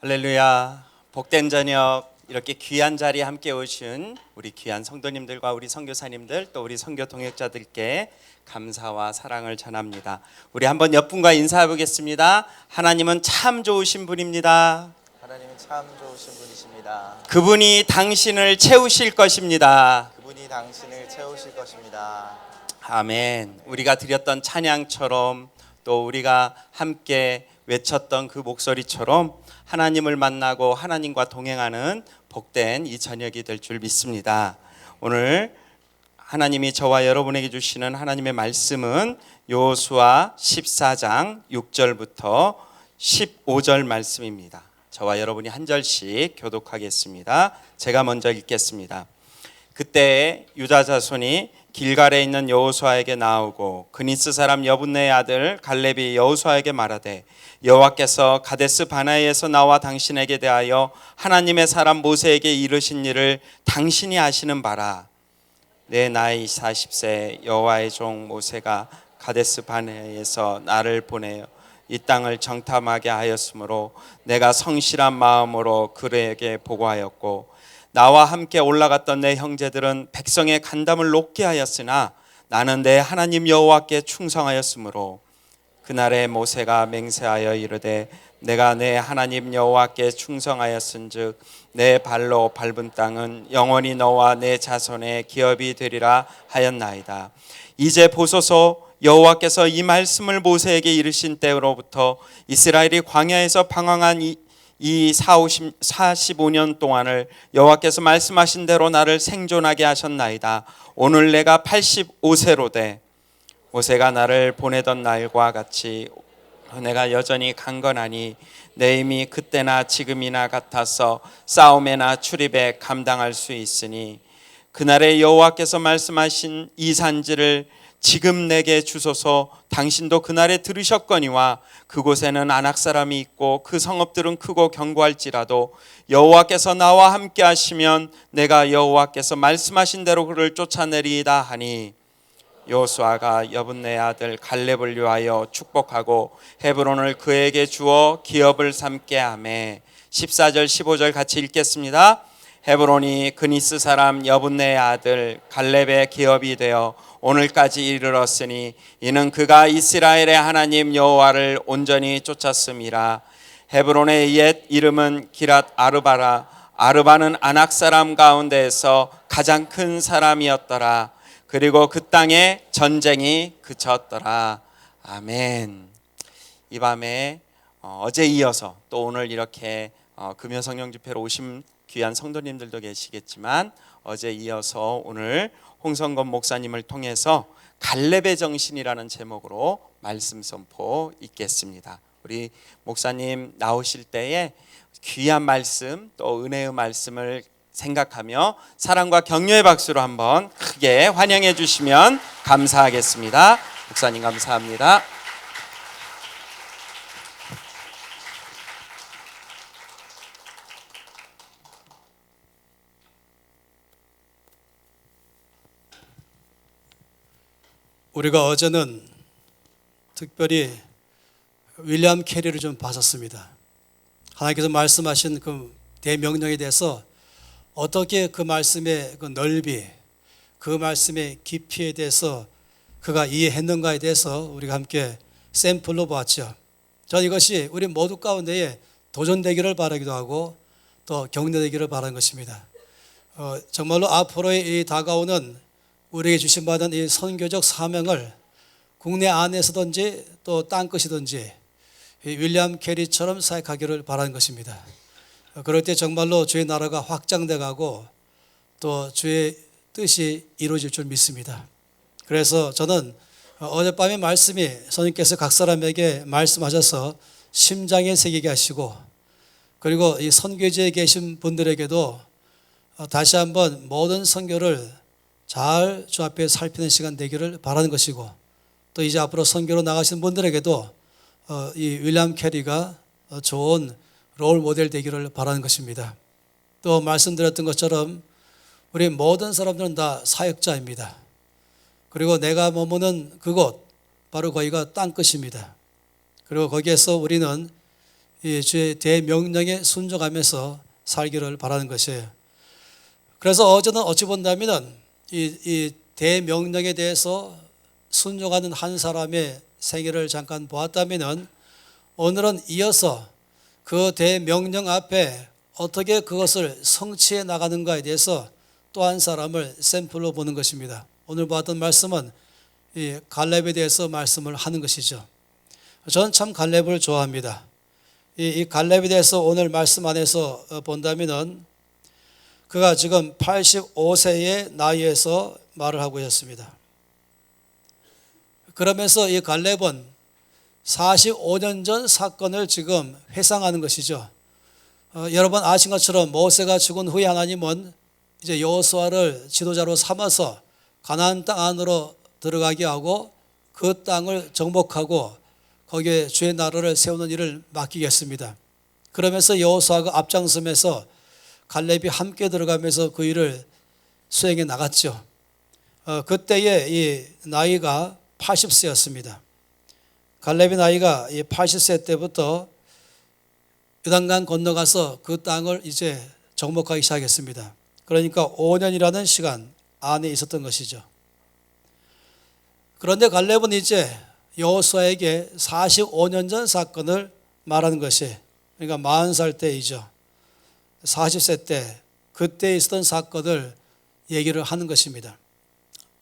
할렐루야. 복된 저녁, 이렇게 귀한 자리에 함께 오신 우리 귀한 성도님들과 우리 선교사님들, 또 우리 선교 동역자들께 감사와 사랑을 전합니다. 우리 한번 옆분과 인사해 보겠습니다. 하나님은 참 좋으신 분입니다. 하나님은 참 좋으신 분이십니다. 그분이 당신을 채우실 것입니다. 그분이 당신을 채우실 것입니다. 아멘. 우리가 드렸던 찬양처럼, 또 우리가 함께 외쳤던 그 목소리처럼 하나님을 만나고 하나님과 동행하는 복된 이 저녁이 될 줄 믿습니다. 오늘 하나님이 저와 여러분에게 주시는 하나님의 말씀은 여호수아 14장 6절부터 15절 말씀입니다. 저와 여러분이 한 절씩 교독하겠습니다. 제가 먼저 읽겠습니다. 그때 유다 자손이 길갈에 있는 여호수아에게 나오고 그니스 사람 여분네의 아들 갈렙이 여호수아에게 말하되, 여호와께서 가데스 바네아에서 나와 당신에게 대하여 하나님의 사람 모세에게 이르신 일을 당신이 아시는 바라. 내 나이 40세 여호와의 종 모세가 가데스 바네아에서 나를 보내어 이 땅을 정탐하게 하였으므로 내가 성실한 마음으로 그에게 보고하였고, 나와 함께 올라갔던 내 형제들은 백성의 간담을 높게 하였으나 나는 내 하나님 여호와께 충성하였으므로 그날에 모세가 맹세하여 이르되, 내가 내 하나님 여호와께 충성하였은즉 내 발로 밟은 땅은 영원히 너와 내 자손의 기업이 되리라 하였나이다. 이제 보소서, 여호와께서 이 말씀을 모세에게 이르신 때로부터 이스라엘이 광야에서 방황한 이 45년 동안을 여호와께서 말씀하신 대로 나를 생존하게 하셨나이다. 오늘 내가 85세로 돼 모세가 나를 보내던 날과 같이 내가 여전히 강건하니 내 힘이 그때나 지금이나 같아서 싸움에나 출입에 감당할 수 있으니, 그날에 여호와께서 말씀하신 이 산지를 지금 내게 주소서. 당신도 그날에 들으셨거니와 그곳에는 아낙 사람이 있고 그 성읍들은 크고 견고할지라도 여호와께서 나와 함께 하시면 내가 여호와께서 말씀하신 대로 그를 쫓아내리이다 하니, 여호수아가 여분네 아들 갈렙을 위하여 축복하고 헤브론을 그에게 주어 기업을 삼게 하매. 14절 15절 같이 읽겠습니다. 헤브론이 그니스 사람 여분네 아들 갈렙의 기업이 되어 오늘까지 이르렀으니 이는 그가 이스라엘의 하나님 여호와를 온전히 쫓았음이라. 헤브론의 옛 이름은 기랏 아르바라. 아르바는 아낙 사람 가운데에서 가장 큰 사람이었더라. 그리고 그 땅에 전쟁이 그쳤더라. 아멘. 이 밤에 어제 이어서 또 오늘 이렇게 금요 성령 집회로 오신 귀한 성도님들도 계시겠지만, 어제 이어서 오늘 홍성건 목사님을 통해서 갈렙의 정신이라는 제목으로 말씀 선포 있겠습니다. 우리 목사님 나오실 때에 귀한 말씀, 또 은혜의 말씀을 생각하며 사랑과 격려의 박수로 한번 크게 환영해 주시면 감사하겠습니다. 목사님 감사합니다. 우리가 어제는 특별히 윌리엄 캐리를 좀 봤었습니다. 하나님께서 말씀하신 그 대명령에 대해서 어떻게 그 말씀의 그 넓이, 그 말씀의 깊이에 대해서 그가 이해했는가에 대해서 우리가 함께 샘플로 보았죠. 저는 이것이 우리 모두 가운데에 도전되기를 바라기도 하고 또 격려되기를 바라는 것입니다. 정말로 앞으로의 이 다가오는 우리에게 주신 받은 이 선교적 사명을 국내 안에서든지 또 땅끝이든지 윌리엄 캐리처럼 사역하기를 바라는 것입니다. 그럴 때 정말로 주의 나라가 확장돼 가고 또 주의 뜻이 이루어질 줄 믿습니다. 그래서 저는 어젯밤의 말씀이 선생님께서 각 사람에게 말씀하셔서 심장에 새기게 하시고, 그리고 이 선교지에 계신 분들에게도 다시 한번 모든 선교를 잘 주 앞에 살피는 시간 되기를 바라는 것이고, 또 이제 앞으로 선교로 나가시는 분들에게도 이 윌리엄 캐리가 좋은 롤 모델 되기를 바라는 것입니다. 또 말씀드렸던 것처럼 우리 모든 사람들은 다 사역자입니다. 그리고 내가 머무는 그곳, 바로 거기가 땅끝입니다. 그리고 거기에서 우리는 이 주의 대명령에 순종하면서 살기를 바라는 것이에요. 그래서 어제는 어찌 본다면 이 대명령에 대해서 순종하는 한 사람의 생애를 잠깐 보았다면 오늘은 이어서 그 대명령 앞에 어떻게 그것을 성취해 나가는가에 대해서 또 한 사람을 샘플로 보는 것입니다. 오늘 보았던 말씀은 이 갈렙에 대해서 말씀을 하는 것이죠. 저는 참 갈렙을 좋아합니다. 이 갈렙에 대해서 오늘 말씀 안에서 본다면은 그가 지금 85세의 나이에서 말을 하고 있습니다. 그러면서 이 갈렙은 45년 전 사건을 지금 회상하는 것이죠. 여러분 아신 것처럼 모세가 죽은 후에 하나님은 이제 여호수아를 지도자로 삼아서 가나안 땅 안으로 들어가게 하고 그 땅을 정복하고 거기에 주의 나라를 세우는 일을 맡기겠습니다. 그러면서 여호수아가 앞장서면서 갈렙이 함께 들어가면서 그 일을 수행해 나갔죠. 그때의 이 나이가 80세였습니다. 갈렙의 나이가 80세 때부터 요단강 건너가서 그 땅을 이제 정복하기 시작했습니다. 그러니까 5년이라는 시간 안에 있었던 것이죠. 그런데 갈렙은 이제 여호수아에게 45년 전 사건을 말하는 것이, 그러니까 40살 때이죠. 40세 때 그때 있었던 사건을 얘기를 하는 것입니다.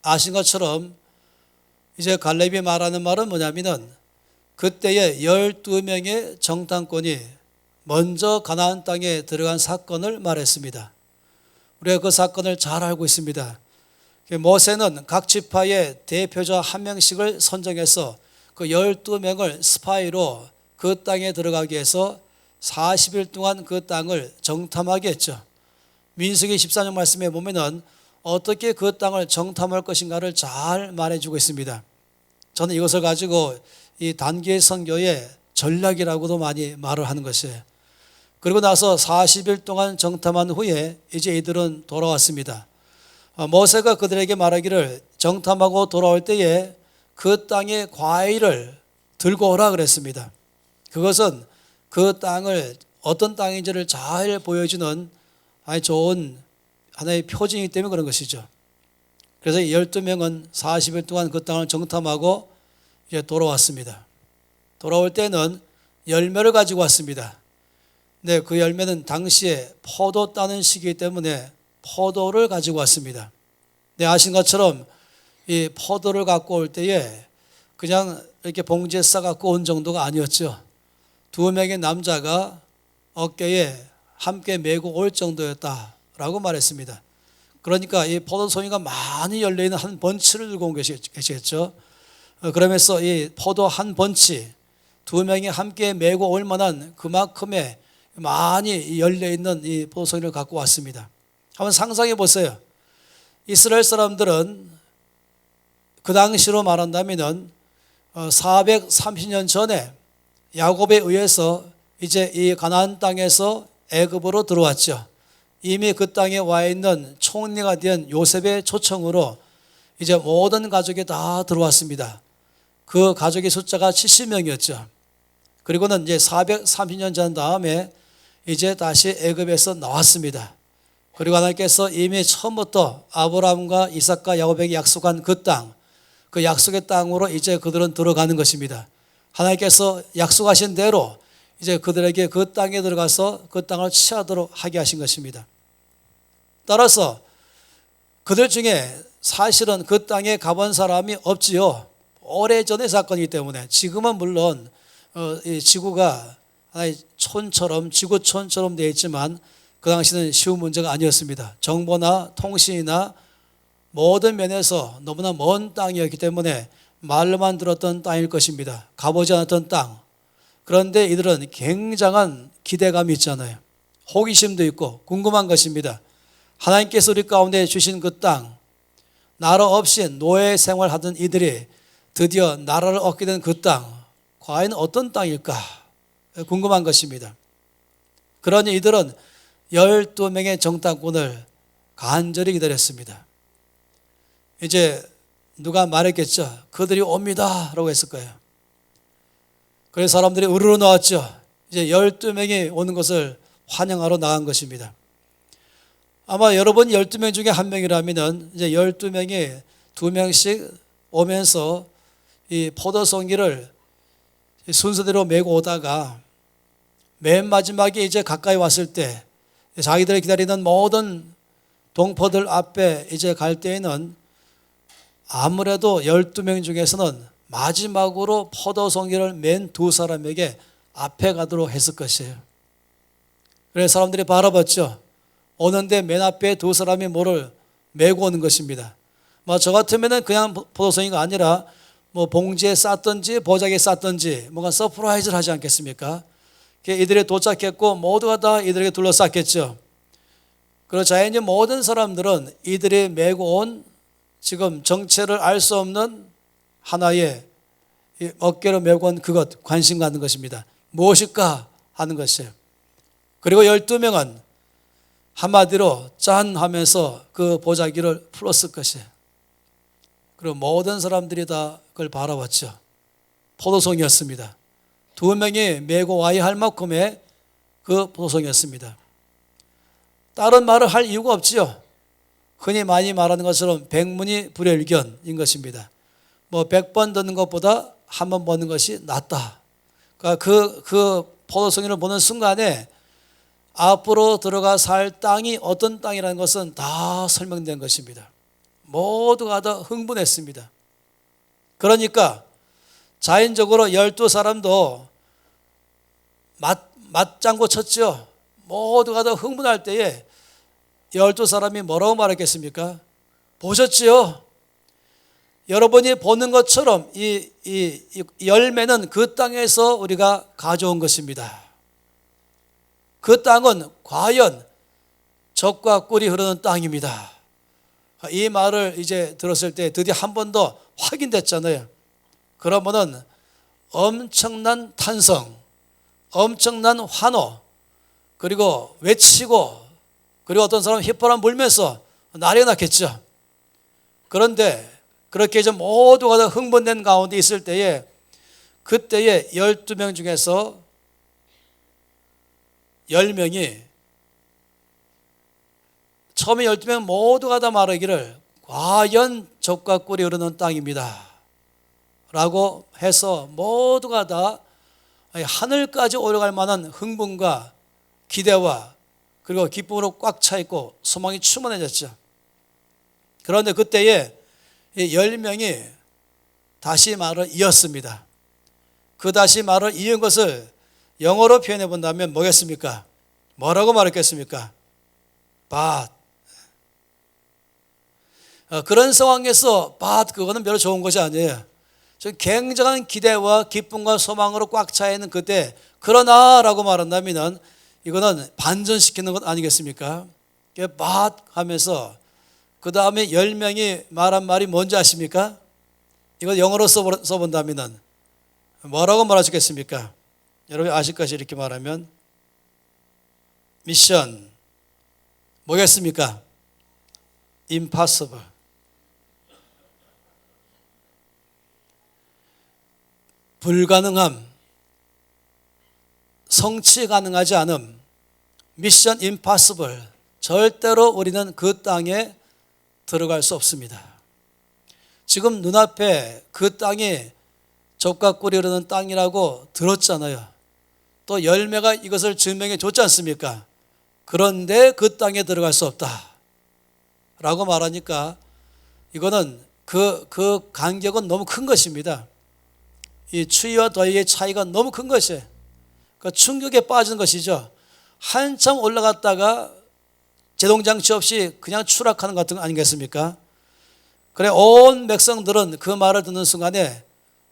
아신 것처럼 이제 갈렙이 말하는 말은 뭐냐면은 그때의 12명의 정탐꾼이 먼저 가나안 땅에 들어간 사건을 말했습니다. 우리가 그 사건을 잘 알고 있습니다. 모세는 각 지파의 대표자 한 명씩을 선정해서 그 12명을 스파이로 그 땅에 들어가게 해서 40일 동안 그 땅을 정탐하게 했죠. 민수기 14장 말씀에 보면은 어떻게 그 땅을 정탐할 것인가를 잘 말해주고 있습니다. 저는 이것을 가지고 이 단기 선교의 전략이라고도 많이 말을 하는 것이에요. 그리고 나서 40일 동안 정탐한 후에 이제 이들은 돌아왔습니다. 모세가 그들에게 말하기를 정탐하고 돌아올 때에 그 땅의 과일을 들고 오라 그랬습니다. 그것은 그 땅을 어떤 땅인지를 잘 보여주는 아주 좋은 하나의 표징이기 때문에 그런 것이죠. 그래서 12명은 40일 동안 그 땅을 정탐하고 이제 돌아왔습니다. 돌아올 때는 열매를 가지고 왔습니다. 네, 그 열매는 당시에 포도 따는 시기이기 때문에 포도를 가지고 왔습니다. 네, 아신 것처럼 이 포도를 갖고 올 때에 그냥 이렇게 봉지에 싸갖고 온 정도가 아니었죠. 2명의 남자가 어깨에 함께 메고 올 정도였다라고 말했습니다. 그러니까 이 포도송이가 많이 열려있는 한 번치를 들고 온 것이겠죠. 그러면서 이 포도 한 번치 2명이 함께 메고 올 만한 그만큼의 많이 열려있는 이 포도송이를 갖고 왔습니다. 한번 상상해 보세요. 이스라엘 사람들은 그 당시로 말한다면 430년 전에 야곱에 의해서 이제 이 가나안 땅에서 애굽으로 들어왔죠. 이미 그 땅에 와 있는 총리가 된 요셉의 초청으로 이제 모든 가족이 다 들어왔습니다. 그 가족의 숫자가 70명이었죠. 그리고는 이제 430년 전 다음에 이제 다시 애굽에서 나왔습니다. 그리고 하나님께서 이미 처음부터 아브라함과 이삭과 야곱에게 약속한 그 땅, 그 약속의 땅으로 이제 그들은 들어가는 것입니다. 하나님께서 약속하신 대로 이제 그들에게 그 땅에 들어가서 그 땅을 취하도록 하게 하신 것입니다. 따라서 그들 중에 사실은 그 땅에 가본 사람이 없지요. 오래전의 사건이기 때문에 지금은 물론 이 지구가 하나의 촌처럼 지구촌처럼 되어 있지만 그 당시는 쉬운 문제가 아니었습니다. 정보나 통신이나 모든 면에서 너무나 먼 땅이었기 때문에 말로만 들었던 땅일 것입니다. 가보지 않았던 땅. 그런데 이들은 굉장한 기대감이 있잖아요. 호기심도 있고 궁금한 것입니다. 하나님께서 우리 가운데 주신 그 땅, 나라 없이 노예 생활하던 이들이 드디어 나라를 얻게 된 그 땅, 과연 어떤 땅일까 궁금한 것입니다. 그러니 이들은 12명의 정탐꾼을 간절히 기다렸습니다. 이제 누가 말했겠죠. 그들이 옵니다 라고 했을 거예요. 그래서 사람들이 우르르 나왔죠. 이제 12명이 오는 것을 환영하러 나간 것입니다. 아마 여러분 12명 중에 한 명이라면 이제 12명이 2명씩 오면서 이 포도송이를 순서대로 메고 오다가 맨 마지막에 이제 가까이 왔을 때 자기들이 기다리는 모든 동포들 앞에 이제 갈 때에는 아무래도 12명 중에서는 마지막으로 포도송이를 맨 두 사람에게 앞에 가도록 했을 것이에요. 그래서 사람들이 바라봤죠. 오는데 맨 앞에 두 사람이 뭐를 메고 오는 것입니다. 저 같으면은 그냥 포도송이가 아니라 뭐 봉지에 쌌든지 보자기에 쌌든지 뭔가 서프라이즈를 하지 않겠습니까? 이들이 도착했고 모두가 다 이들에게 둘러쌌겠죠. 그리고 자연히 모든 사람들은 이들이 메고 온 지금 정체를 알 수 없는 하나의 어깨로 메고 온 그것 관심 갖는 것입니다. 무엇일까 하는 것이에요. 그리고 12명은 한마디로 짠 하면서 그 보자기를 풀었을 것이에요. 그리고 모든 사람들이 다 그걸 바라봤죠. 포도송이였습니다. 2명이 메고 와야 할 만큼의 그 포도송이였습니다. 다른 말을 할 이유가 없지요. 흔히 많이 말하는 것처럼 백문이 불여일견인 것입니다. 100번 듣는 것보다 한 번 보는 것이 낫다. 그러니까 그 포도송이를 보는 순간에 앞으로 들어가 살 땅이 어떤 땅이라는 것은 다 설명된 것입니다. 모두가 다 흥분했습니다. 그러니까 자연적으로 12사람도 맞장구 쳤죠. 모두가 다 흥분할 때에 12사람이 뭐라고 말했겠습니까? 보셨지요? 여러분이 보는 것처럼 이 열매는 그 땅에서 우리가 가져온 것입니다. 그 땅은 과연 젖과 꿀이 흐르는 땅입니다. 이 말을 이제 들었을 때 드디어 한 번 더 확인됐잖아요. 그러면은 엄청난 탄성, 엄청난 환호, 그리고 외치고, 그리고 어떤 사람은 휘파람 불면서 난리가 났겠죠. 그런데 그렇게 이제 모두가 다 흥분된 가운데 있을 때에 그때에 12명 중에서 10명이 처음에 12명 모두가 다 말하기를 과연 젖과 꿀이 흐르는 땅입니다 라고 해서 모두가 다 하늘까지 올라갈 만한 흥분과 기대와 그리고 기쁨으로 꽉 차 있고 소망이 충만해졌죠. 그런데 그때에 10명이 다시 말을 이었습니다. 그 다시 말을 이은 것을 영어로 표현해 본다면 뭐겠습니까? 뭐라고 말했겠습니까? But. 그런 상황에서 but 그거는 별로 좋은 것이 아니에요. 굉장한 기대와 기쁨과 소망으로 꽉 차 있는 그때 그러나 라고 말한다면 이거는 반전시키는 것 아니겠습니까? but 하면서 그 다음에 10명이 말한 말이 뭔지 아십니까? 이거 영어로 써본다면 뭐라고 말하시겠습니까? 여러분 아실 것이 이렇게 말하면 미션 뭐겠습니까? impossible. 불가능함, 성취 가능하지 않음, 미션 임파서블. 절대로 우리는 그 땅에 들어갈 수 없습니다. 지금 눈앞에 그 땅이 젖과 꿀이 흐르는 땅이라고 들었잖아요. 또 열매가 이것을 증명해 줬지 않습니까? 그런데 그 땅에 들어갈 수 없다 라고 말하니까 이거는 그 간격은 너무 큰 것입니다. 이 추위와 더위의 차이가 너무 큰 것이에요. 그러니까 충격에 빠지는 것이죠. 한참 올라갔다가 제동장치 없이 그냥 추락하는 것 같은 거 아니겠습니까? 그래 온 백성들은 그 말을 듣는 순간에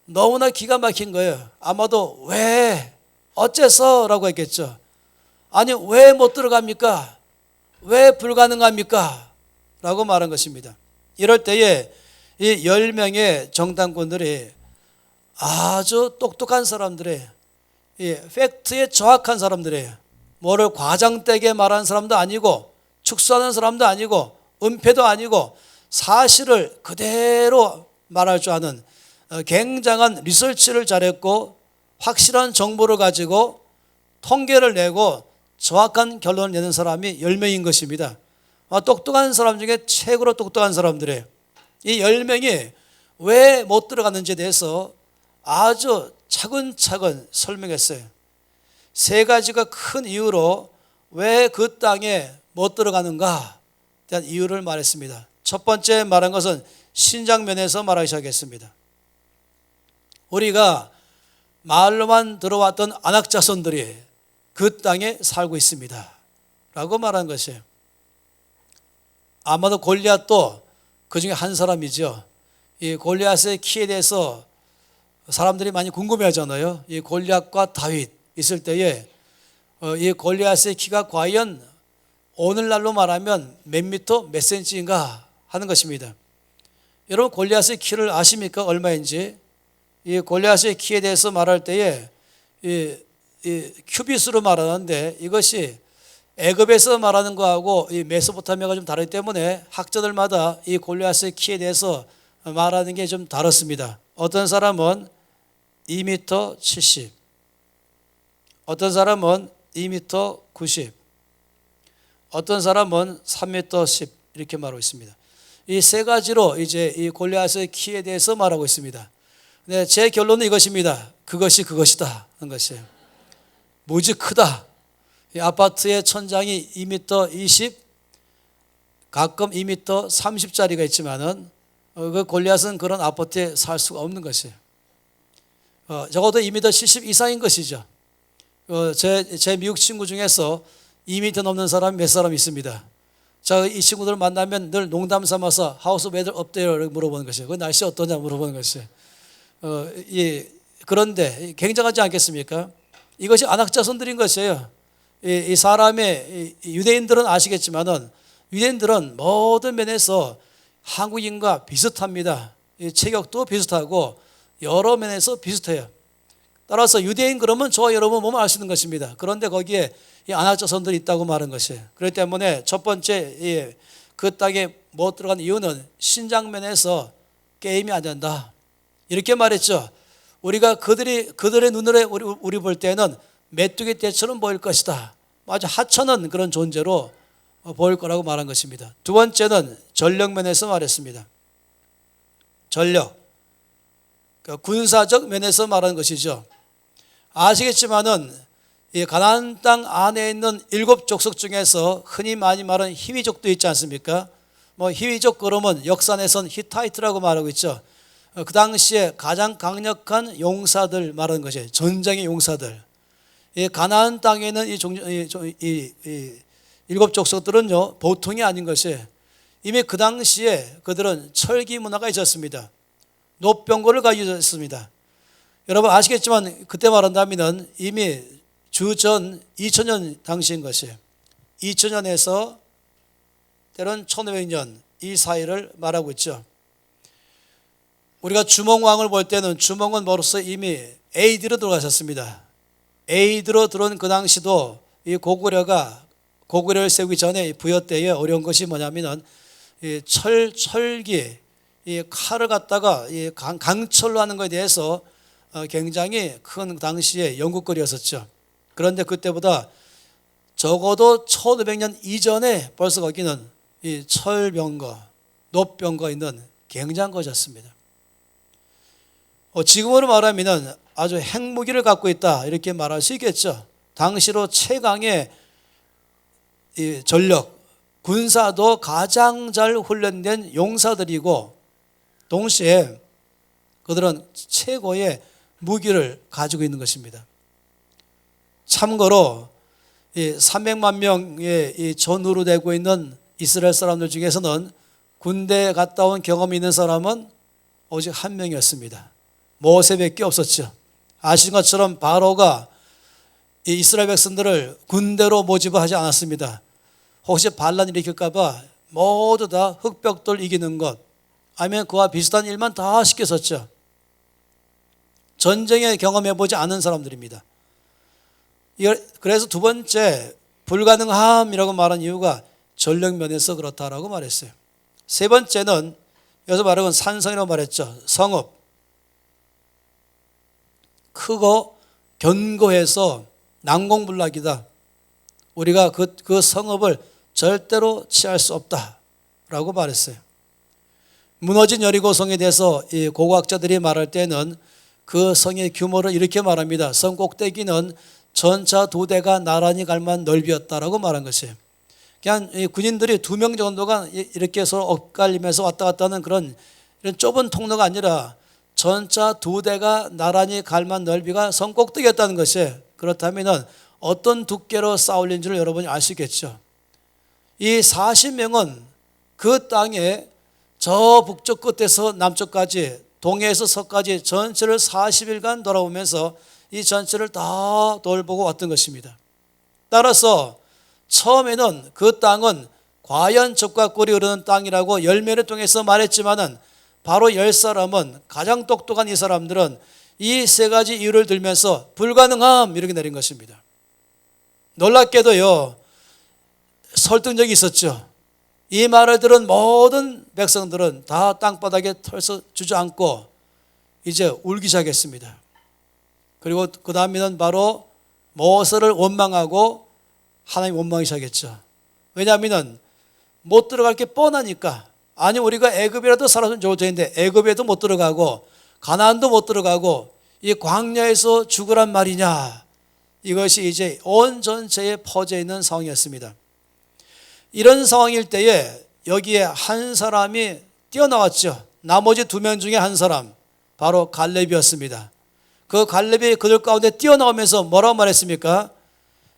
너무나 기가 막힌 거예요. 아마도 왜 어째서 라고 했겠죠. 아니 왜 못 들어갑니까? 왜 불가능합니까? 라고 말한 것입니다. 이럴 때에 이 10명의 정당꾼들이 아주 똑똑한 사람들이에요. 이 팩트에 정확한 사람들이에요. 뭐를 과장되게 말하는 사람도 아니고 축소하는 사람도 아니고 은폐도 아니고 사실을 그대로 말할 줄 아는 굉장한 리서치를 잘했고 확실한 정보를 가지고 통계를 내고 정확한 결론을 내는 사람이 10명인 것입니다. 똑똑한 사람 중에 최고로 똑똑한 사람들이에요. 이 10명이 왜 못 들어갔는지에 대해서 아주 차근차근 설명했어요. 세 가지가 큰 이유로 왜 그 땅에 못 들어가는가 대한 이유를 말했습니다. 첫 번째 말한 것은 신장 면에서 말하기 시작했습니다. 우리가 말로만 들어왔던 안악자손들이 그 땅에 살고 있습니다 라고 말한 것이에요. 아마도 골리앗도 그 중에 한 사람이죠. 이 골리앗의 키에 대해서 사람들이 많이 궁금해 하잖아요. 이 골리앗과 다윗 있을 때에 이 골리앗의 키가 과연 오늘날로 말하면 몇 미터 몇 센치인가 하는 것입니다. 여러분 골리앗의 키를 아십니까? 얼마인지? 이 골리앗의 키에 대해서 말할 때에 이 큐빗으로 말하는데 이것이 애굽에서 말하는 거하고 이 메소포타미아가 좀 다르기 때문에 학자들마다 이 골리앗의 키에 대해서 말하는 게 좀 다릅니다. 어떤 사람은 2m 70, 어떤 사람은 2m 90, 어떤 사람은 3m 10 이렇게 말하고 있습니다. 이 세 가지로 이제 이 골리앗의 키에 대해서 말하고 있습니다. 네, 제 결론은 이것입니다. 그것이 그것이다 하는 것이에요. 무지 크다. 이 아파트의 천장이 2m 20, 가끔 2m 30짜리가 있지만은 그 골리앗은 그런 아파트에 살 수가 없는 것이에요. 적어도 2m 70 이상인 것이죠. 제 미국 친구 중에서 2m 넘는 사람이 몇 사람 있습니다. 자, 이 친구들 만나면 늘 농담 삼아서 하우스 웨더 업데이를 물어보는 것이에요. 그 날씨 어떠냐 물어보는 것이에요. 그런데 굉장하지 않겠습니까? 이것이 안악자손들인 것이에요. 이 사람의 유대인들은 아시겠지만은 유대인들은 모든 면에서 한국인과 비슷합니다. 체격도 비슷하고 여러 면에서 비슷해요. 따라서 유대인 그러면 저와 여러분 몸을 알 수 있는 것입니다. 그런데 거기에 이 안악자손들이 있다고 말한 것이에요. 그렇기 때문에 첫 번째 그 땅에 못 들어간 이유는 신장면에서 게임이 안 된다. 이렇게 말했죠. 우리가 그들의 눈으로 우리 볼 때는 메뚜기 떼처럼 보일 것이다. 아주 하찮은 그런 존재로 보일 거라고 말한 것입니다. 두 번째는 전력면에서 말했습니다. 전력, 그러니까 군사적 면에서 말하는 것이죠. 아시겠지만은 이 가나안 땅 안에 있는 7족속 중에서 흔히 많이 말하는 히위족도 있지 않습니까? 히위족 그러면 역산에선 히타이트라고 말하고 있죠. 그 당시에 가장 강력한 용사들 말하는 것이에요. 전쟁의 용사들. 이 가나안 땅에 있는 이 7족속들은요 보통이 아닌 것이에요. 이미 그 당시에 그들은 철기 문화가 있었습니다. 노병거를 가지고 있습니다. 여러분 아시겠지만 그때 말한다면 이미 주전 2000년 당시인 것이에요. 2000년에서 때론 1500년 이 사이를 말하고 있죠. 우리가 주몽왕을 볼 때는 주몽은 벌써 이미 AD로 들어가셨습니다. AD로 들어온 그 당시도 이 고구려를 세우기 전에 부여 때에 어려운 것이 뭐냐면은 이 철기 이 칼을 갖다가 이 강철로 하는 것에 대해서 굉장히 큰 당시에 연구거리였었죠. 그런데 그때보다 적어도 1500년 이전에 벌써 거기는 이 철병거, 노병거 있는 굉장한 것이었습니다. 지금으로 말하면 아주 핵무기를 갖고 있다 이렇게 말할 수 있겠죠. 당시로 최강의 이 전력, 군사도 가장 잘 훈련된 용사들이고 동시에 그들은 최고의 무기를 가지고 있는 것입니다. 참고로 이 300만 명의 이 전우로 되고 있는 이스라엘 사람들 중에서는 군대에 갔다 온 경험이 있는 사람은 오직 한 명이었습니다. 모세밖에 없었죠. 아시는 것처럼 바로가 이 이스라엘 백성들을 군대로 모집하지 않았습니다. 혹시 반란 일으킬까 봐 모두 다 흑벽돌 이기는 것 아니면 그와 비슷한 일만 다 시켰었죠. 전쟁에 경험해보지 않은 사람들입니다. 그래서 두 번째 불가능함이라고 말한 이유가 전력면에서 그렇다라고 말했어요. 세 번째는 여기서 말한 건 산성이라고 말했죠. 성읍 크고 견고해서 난공불락이다. 우리가 그 성읍을 절대로 취할 수 없다라고 말했어요. 무너진 여리고성에 대해서 이 고고학자들이 말할 때는 그 성의 규모를 이렇게 말합니다. 성 꼭대기는 전차 2대가 나란히 갈 만한 넓이였다라고 말한 것이에요. 그냥 군인들이 2명 정도가 이렇게 서로 엇갈리면서 왔다 갔다 하는 그런 이런 좁은 통로가 아니라 전차 2대가 나란히 갈 만한 넓이가 성 꼭대기였다는 것이에요. 그렇다면 어떤 두께로 쌓을린 줄 여러분이 알 수 있겠죠. 이 40명은 그 땅에 저 북쪽 끝에서 남쪽까지, 동해에서 서까지 전체를 40일간 돌아오면서 이 전체를 다 돌보고 왔던 것입니다. 따라서 처음에는 그 땅은 과연 젖과 꿀이 흐르는 땅이라고 열매를 통해서 말했지만은 바로 10사람은, 가장 똑똑한 이 사람들은 이 3가지 이유를 들면서 불가능함 이렇게 내린 것입니다. 놀랍게도요, 설득력이 있었죠. 이 말을 들은 모든 백성들은 다 땅바닥에 털서 주저앉고 이제 울기 시작했습니다. 그리고 그 다음에는 바로 모세를 원망하고 하나님 원망하기 시작했죠. 왜냐하면 못 들어갈 게 뻔하니까. 아니 우리가 애굽이라도 살았으면 좋을 텐데 애굽에도 못 들어가고 가나안도 못 들어가고 이 광야에서 죽으란 말이냐. 이것이 이제 온 전체에 퍼져 있는 상황이었습니다. 이런 상황일 때에 여기에 한 사람이 뛰어나왔죠. 나머지 2명 중에 한 사람, 바로 갈렙이었습니다. 그 갈렙이 그들 가운데 뛰어나오면서 뭐라고 말했습니까?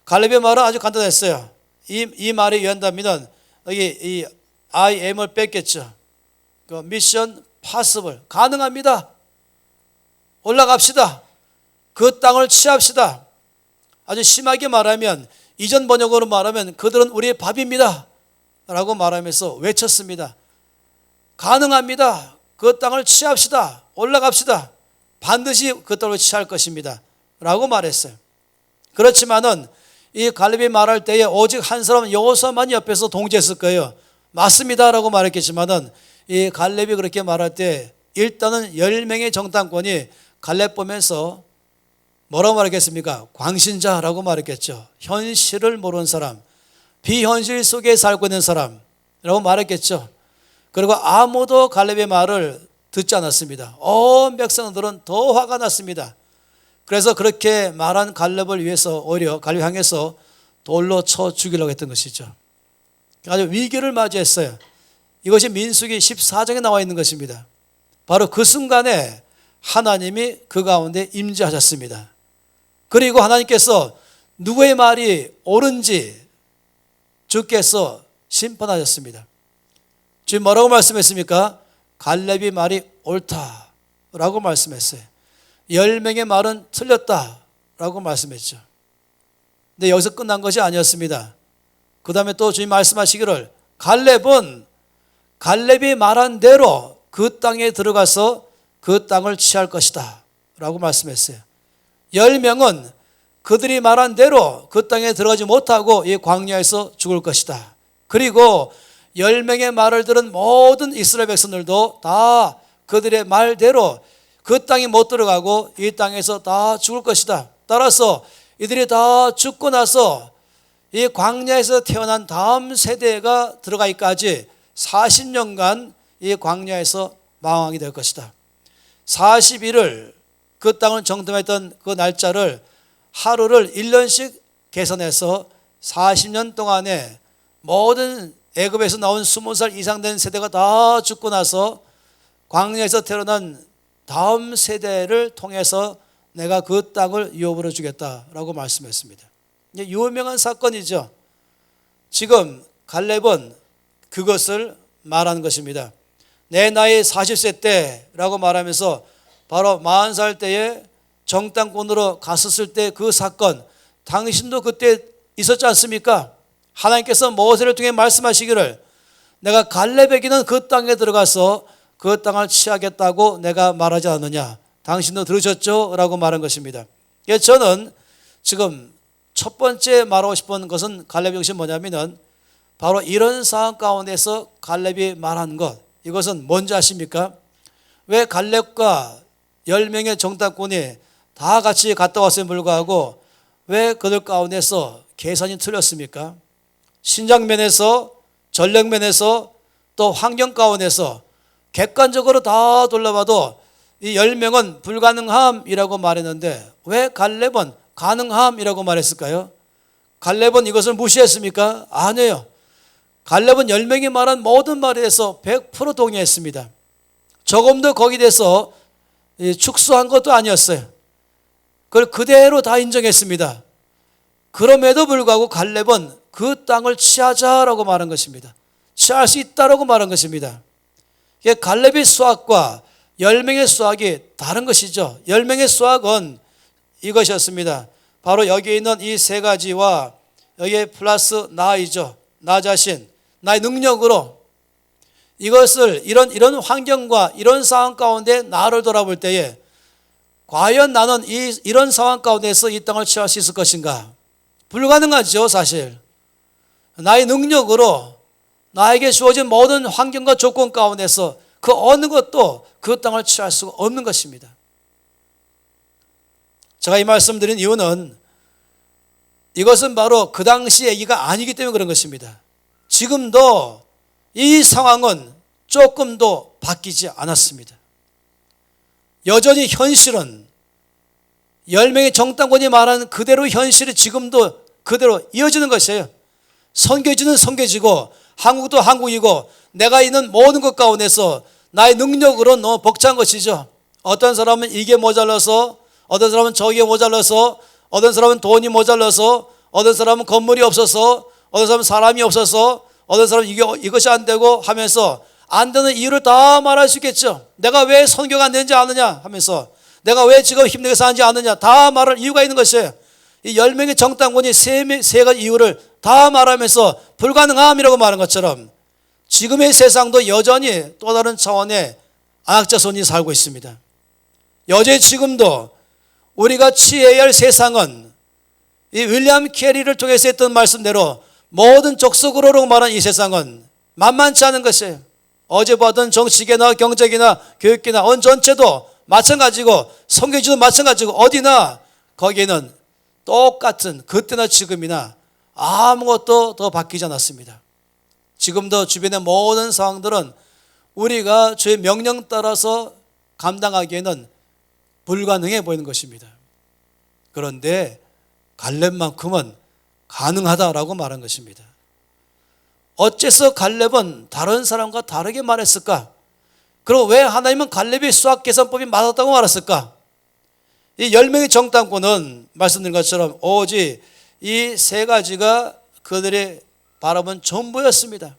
갈렙의 말은 아주 간단했어요. 이 말이 이해한다면 여기 이 I am을 뺐겠죠. 그 미션 파서블, 가능합니다. 올라갑시다. 그 땅을 취합시다. 아주 심하게 말하면, 이전 번역으로 말하면 그들은 우리의 밥입니다 라고 말하면서 외쳤습니다. 가능합니다. 그 땅을 취합시다. 올라갑시다. 반드시 그 땅을 취할 것입니다 라고 말했어요. 그렇지만은 이 갈렙이 말할 때에 오직 한 사람은 여호수아만 옆에서 동조했을 거예요. 맞습니다 라고 말했겠지만은 이 갈렙이 그렇게 말할 때 일단은 10명의 정탐꾼이 갈렙 보면서 뭐라고 말했겠습니까? 광신자라고 말했겠죠. 현실을 모르는 사람, 비현실 속에 살고 있는 사람이라고 말했겠죠. 그리고 아무도 갈렙의 말을 듣지 않았습니다. 온 백성들은 더 화가 났습니다. 그래서 그렇게 말한 갈렙을 위해서 오히려 갈렙 향해서 돌로 쳐 죽이려고 했던 것이죠. 아주 위기를 맞이했어요. 이것이 민수기 14장에 나와 있는 것입니다. 바로 그 순간에 하나님이 그 가운데 임재하셨습니다. 그리고 하나님께서 누구의 말이 옳은지 주께서 심판하셨습니다. 지금 뭐라고 말씀했습니까? 갈렙이 말이 옳다라고 말씀했어요. 10명의 말은 틀렸다라고 말씀했죠. 근데 여기서 끝난 것이 아니었습니다. 그 다음에 또 주님 말씀하시기를 갈렙이 말한 대로 그 땅에 들어가서 그 땅을 취할 것이다 라고 말씀했어요. 10명은 그들이 말한 대로 그 땅에 들어가지 못하고 이 광야에서 죽을 것이다. 그리고 10명의 말을 들은 모든 이스라엘 백성들도 다 그들의 말대로 그 땅에 못 들어가고 이 땅에서 다 죽을 것이다. 따라서 이들이 다 죽고 나서 이 광야에서 태어난 다음 세대가 들어가기까지 40년간 이 광야에서 망하게 될 것이다. 40일을 그 땅을 정탐했던 그 날짜를 하루를 1년씩 계산해서 40년 동안에 모든 애굽에서 나온 20살 이상 된 세대가 다 죽고 나서 광야에서 태어난 다음 세대를 통해서 내가 그 땅을 유업으로 주겠다라고 말씀했습니다. 유명한 사건이죠. 지금 갈렙은 그것을 말하는 것입니다. 내 나이 40세 때라고 말하면서 바로 40살 때에 정탐꾼으로 갔었을 때 그 사건, 당신도 그때 있었지 않습니까? 하나님께서 모세를 통해 말씀하시기를 내가 갈렙에게는 그 땅에 들어가서 그 땅을 취하겠다고 내가 말하지 않느냐. 당신도 들으셨죠? 라고 말한 것입니다. 저는 지금 첫 번째 말하고 싶은 것은 갈렙의 정신이 뭐냐면은 바로 이런 상황 가운데서 갈렙이 말한 것, 이것은 뭔지 아십니까? 왜 갈렙과 10명의 정탐꾼이 다 같이 갔다 왔음에 불구하고 왜 그들 가운데서 계산이 틀렸습니까? 신장면에서, 전력면에서, 또 환경 가운데서 객관적으로 다 둘러봐도 이 10명은 불가능함이라고 말했는데 왜 갈렙은 가능함이라고 말했을까요? 갈렙은 이것을 무시했습니까? 아니에요. 갈렙은 10명이 말한 모든 말에 대해서 100% 동의했습니다. 조금도 거기에 대해서 축소한 것도 아니었어요. 그걸 그대로 다 인정했습니다. 그럼에도 불구하고 갈렙은 그 땅을 취하자라고 말한 것입니다. 취할 수 있다라고 말한 것입니다. 이게 갈렙의 수확과 10명의 수확이 다른 것이죠. 10명의 수확은 이것이었습니다. 바로 여기 있는 이 세 가지와 여기에 플러스 나이죠. 나 자신, 나의 능력으로 이것을 이런 환경과 이런 상황 가운데 나를 돌아볼 때에 과연 나는 이런 상황 가운데서 이 땅을 취할 수 있을 것인가? 불가능하죠, 사실. 나의 능력으로 나에게 주어진 모든 환경과 조건 가운데서 그 어느 것도 그 땅을 취할 수가 없는 것입니다. 제가 이 말씀 드린 이유는 이것은 바로 그 당시 얘기가 아니기 때문에 그런 것입니다. 지금도 이 상황은 조금도 바뀌지 않았습니다. 여전히 현실은 10명의 정당권이 말하는 그대로 현실이 지금도 그대로 이어지는 것이에요. 섬겨지는 섬겨지고 한국도 한국이고 내가 있는 모든 것 가운데서 나의 능력으로 너무 벅찬 것이죠. 어떤 사람은 이게 모자라서, 어떤 사람은 저게 모자라서, 어떤 사람은 돈이 모자라서, 어떤 사람은 건물이 없어서, 어떤 사람은 사람이 없어서, 어떤 사람은 이것이 안 되고 하면서 안 되는 이유를 다 말할 수 있겠죠. 내가 왜 선교가 안 되는지 아느냐 하면서, 내가 왜 지금 힘들게 사는지 아느냐, 다 말할 이유가 있는 것이에요. 이 10명의 정당권이 세 가지 이유를 다 말하면서 불가능함이라고 말한 것처럼 지금의 세상도 여전히 또 다른 차원의 안악자손이 살고 있습니다. 여전히 지금도 우리가 취해야 할 세상은 이 윌리엄 캐리를 통해서 했던 말씀대로 모든 족속으로라고 말한 이 세상은 만만치 않은 것이에요. 어제 보던 정치계나 경제계나 교육계나 온 전체도 마찬가지고 성경주도 마찬가지고 어디나 거기에는 똑같은 그때나 지금이나 아무것도 더 바뀌지 않았습니다. 지금도 주변의 모든 상황들은 우리가 주의 명령 따라서 감당하기에는 불가능해 보이는 것입니다. 그런데 갈렙만큼은 가능하다라고 말한 것입니다. 어째서 갈렙은 다른 사람과 다르게 말했을까? 그리고 왜 하나님은 갈렙의 수학 계산법이 맞았다고 말했을까? 이 10명의 정탐꾼은 말씀드린 것처럼 오직 이 세 가지가 그들의 바라본 전부였습니다.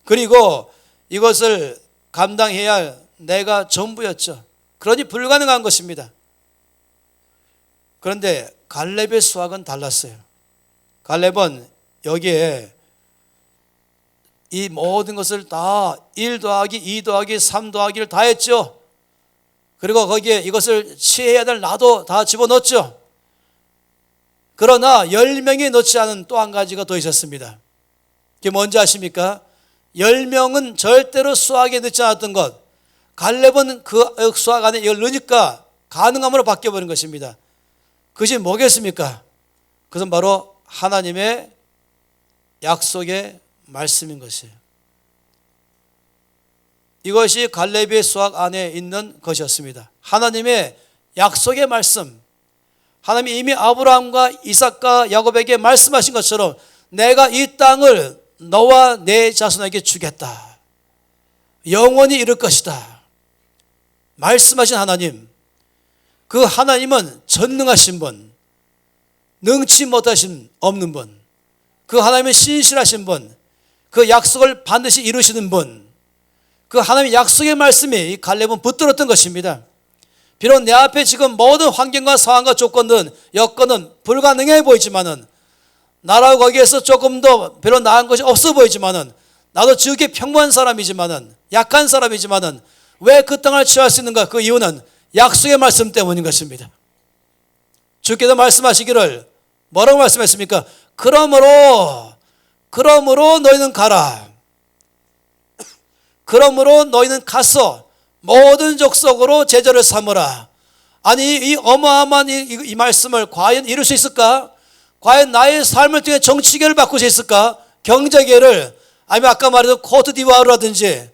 그리고 이것을 감당해야 할 내가 전부였죠. 그러니 불가능한 것입니다. 그런데 갈렙의 수학은 달랐어요. 갈렙은 여기에 이 모든 것을 다 1 더하기 2 더하기 3 더하기를 다 했죠. 그리고 거기에 이것을 취해야 될 나도 다 집어넣었죠. 그러나 10명이 넣지 않은 또 한 가지가 더 있었습니다. 그게 뭔지 아십니까? 10명은 절대로 수학에 넣지 않았던 것. 갈렙은 그 수학 안에 이걸 넣으니까 가능함으로 바뀌어버린 것입니다. 그것이 뭐겠습니까? 그것은 바로 하나님의 약속의 말씀인 것이에요. 이것이 갈렙의 수학 안에 있는 것이었습니다. 하나님의 약속의 말씀. 하나님이 이미 아브라함과 이삭과 야곱에게 말씀하신 것처럼 내가 이 땅을 너와 내 자손에게 주겠다. 영원히 이룰 것이다. 말씀하신 하나님. 그 하나님은 전능하신 분, 능치 못하신 없는 분, 그 하나님은 신실하신 분, 그 약속을 반드시 이루시는 분, 그 하나님의 약속의 말씀이 이 갈렙은 붙들었던 것입니다. 비록 내 앞에 지금 모든 환경과 상황과 조건들은 여건은 불가능해 보이지만은 나라고 거기에서 조금 더 별로 나은 것이 없어 보이지만은 나도 지극히 평범한 사람이지만은 약한 사람이지만은 왜 그 땅을 취할 수 있는가? 그 이유는 약속의 말씀 때문인 것입니다. 주께서 말씀하시기를 뭐라고 말씀했습니까? 그러므로 너희는 가라. 그러므로 너희는 가서 모든 족속으로 제자를 삼으라. 아니 이 어마어마한 이 말씀을 과연 이룰 수 있을까? 과연 나의 삶을 통해 정치계를 바꿀 수 있을까? 경제계를, 아니면 아까 말했던 코트디부아르라든지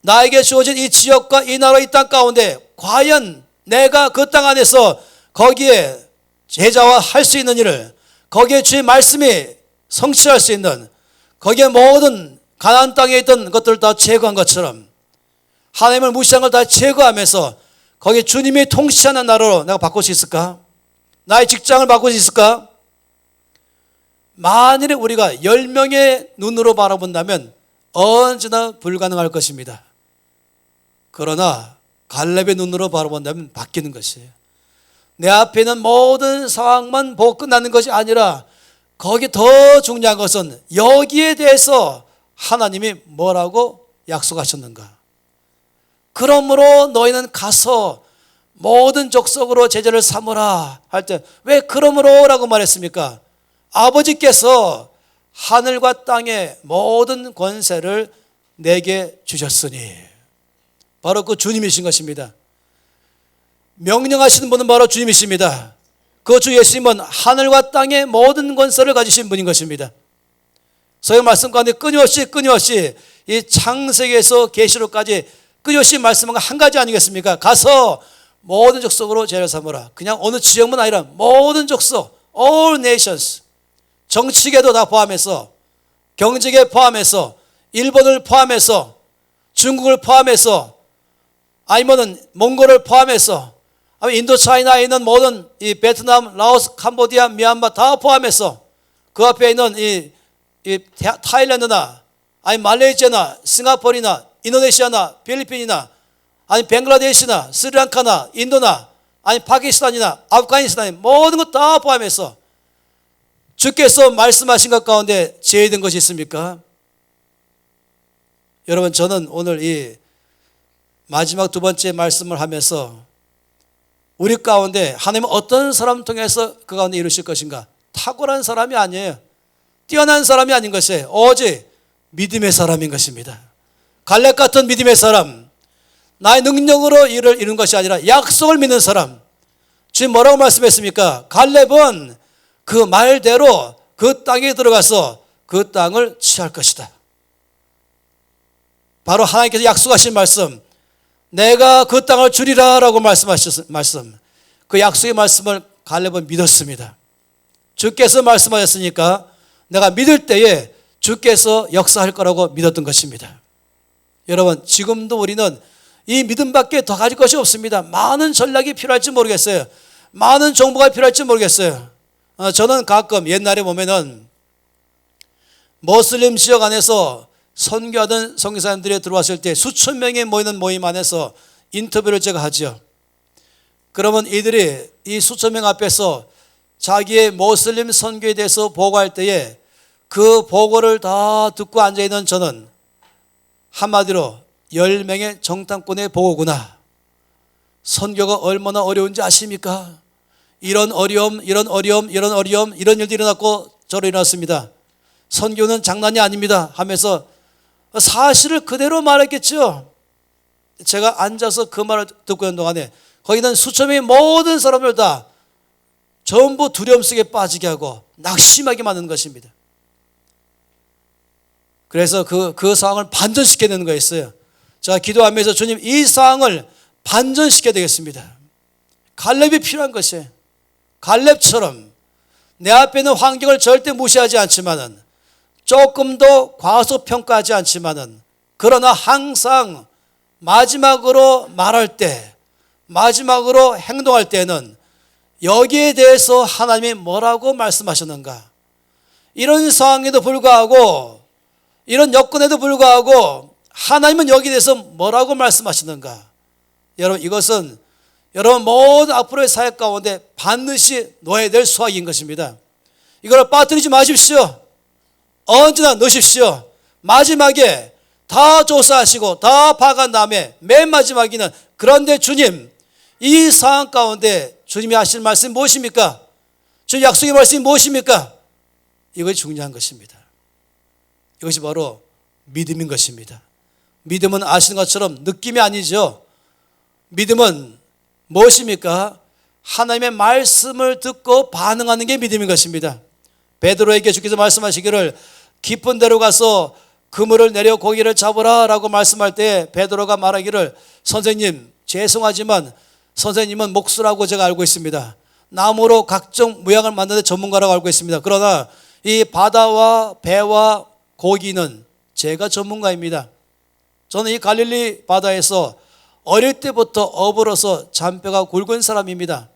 나에게 주어진 이 지역과 이 나라 이 땅 가운데 과연 내가 그 땅 안에서 거기에 제자화할 수 있는 일을, 거기에 주의 말씀이 성취할 수 있는, 거기에 모든 가나안 땅에 있던 것들을 다 제거한 것처럼 하나님을 무시한 걸 다 제거하면서 거기에 주님이 통치하는 나라로 내가 바꿀 수 있을까? 나의 직장을 바꿀 수 있을까? 만일에 우리가 10명의 눈으로 바라본다면 언제나 불가능할 것입니다. 그러나 갈렙의 눈으로 바라본다면 바뀌는 것이에요. 내 앞에 있는 모든 상황만 보고 끝나는 것이 아니라 거기 더 중요한 것은 여기에 대해서 하나님이 뭐라고 약속하셨는가. 그러므로 너희는 가서 모든 족속으로 제자를 삼으라 할 때 왜 그러므로 라고 말했습니까? 아버지께서 하늘과 땅의 모든 권세를 내게 주셨으니, 바로 그 주님이신 것입니다. 명령하시는 분은 바로 주님이십니다. 그 주 예수님은 하늘과 땅의 모든 권세를 가지신 분인 것입니다. 소위 말씀 가운데 끊임없이 이 창세기에서 계시록까지 끊임없이 말씀한 거 한 가지 아니겠습니까? 가서 모든 족속으로 제자를 삼으라. 그냥 어느 지역만 아니라 모든 족속, all nations, 정치계도 다 포함해서, 경제계 포함해서, 일본을 포함해서, 중국을 포함해서, 아니면은 몽골을 포함해서, 아니면 인도차이나에 있는 모든 이 베트남, 라오스, 캄보디아, 미얀마 다 포함해서, 그 앞에 있는 이 타일랜드나 아니 말레이시아나 싱가포르나 인도네시아나 필리핀이나 아니 벵글라데시나 스리랑카나 인도나 아니 파키스탄이나 아프가니스탄 모든 것 다 포함해서 주께서 말씀하신 것 가운데 제외된 것이 있습니까? 여러분, 저는 오늘 이 마지막 두 번째 말씀을 하면서 우리 가운데 하나님은 어떤 사람 통해서 그 가운데 이루실 것인가? 탁월한 사람이 아니에요. 뛰어난 사람이 아닌 것이에요. 오직 믿음의 사람인 것입니다. 갈렙 같은 믿음의 사람, 나의 능력으로 일을 이루는 것이 아니라 약속을 믿는 사람. 지금 뭐라고 말씀했습니까? 갈렙은 그 말대로 그 땅에 들어가서 그 땅을 취할 것이다. 바로 하나님께서 약속하신 말씀, 내가 그 땅을 주리라 라고 말씀하셨 말씀, 그 약속의 말씀을 갈렙은 믿었습니다. 주께서 말씀하셨으니까 내가 믿을 때에 주께서 역사할 거라고 믿었던 것입니다. 여러분, 지금도 우리는 이 믿음밖에 더 가질 것이 없습니다. 많은 전략이 필요할지 모르겠어요. 많은 정보가 필요할지 모르겠어요. 저는 가끔 옛날에 보면은 모슬림 지역 안에서 선교하던 선교사님들이 들어왔을 때 수천 명이 모이는 모임 안에서 인터뷰를 제가 하죠. 그러면 이들이 이 수천 명 앞에서 자기의 모슬림 선교에 대해서 보고할 때에 그 보고를 다 듣고 앉아있는 저는 한마디로 10명의 정탐꾼의 보고구나. 선교가 얼마나 어려운지 아십니까? 이런 어려움, 이런 일들이 일어났고 저로 일어났습니다. 선교는 장난이 아닙니다 하면서 사실을 그대로 말했겠죠. 제가 앉아서 그 말을 듣고 있는 동안에 거기는 수천 명의 모든 사람들 다 전부 두려움 속에 빠지게 하고 낙심하게 만드는 것입니다. 그래서 그 상황을 반전시켜야 되는 거였어요. 제가 기도하면서 주님, 이 상황을 반전시켜야 되겠습니다. 갈렙이 필요한 것이에요. 갈렙처럼 내 앞에 있는 환경을 절대 무시하지 않지만은, 조금 더 과소평가하지 않지만은, 그러나 항상 마지막으로 말할 때, 마지막으로 행동할 때는 여기에 대해서 하나님이 뭐라고 말씀하셨는가, 이런 상황에도 불구하고, 이런 여건에도 불구하고 하나님은 여기에 대해서 뭐라고 말씀하시는가. 여러분, 이것은 여러분 모든 앞으로의 사역 가운데 반드시 놓아야 될 수학인 것입니다. 이걸 빠뜨리지 마십시오. 언제나 넣으십시오. 마지막에 다 조사하시고 다 파악한 다음에 맨 마지막에는, 그런데 주님, 이 상황 가운데 주님이 하실 말씀이 무엇입니까? 주님 약속의 말씀이 무엇입니까? 이것이 중요한 것입니다. 이것이 바로 믿음인 것입니다. 믿음은 아시는 것처럼 느낌이 아니죠. 믿음은 무엇입니까? 하나님의 말씀을 듣고 반응하는 게 믿음인 것입니다. 베드로에게 주께서 말씀하시기를 깊은 데로 가서 그물을 내려 고기를 잡으라 라고 말씀할 때 베드로가 말하기를 선생님 죄송하지만 선생님은 목수라고 제가 알고 있습니다. 나무로 각종 모양을 만드는 전문가라고 알고 있습니다. 그러나 이 바다와 배와 고기는 제가 전문가입니다. 저는 이 갈릴리 바다에서 어릴 때부터 어부로서 잔뼈가 굵은 사람입니다.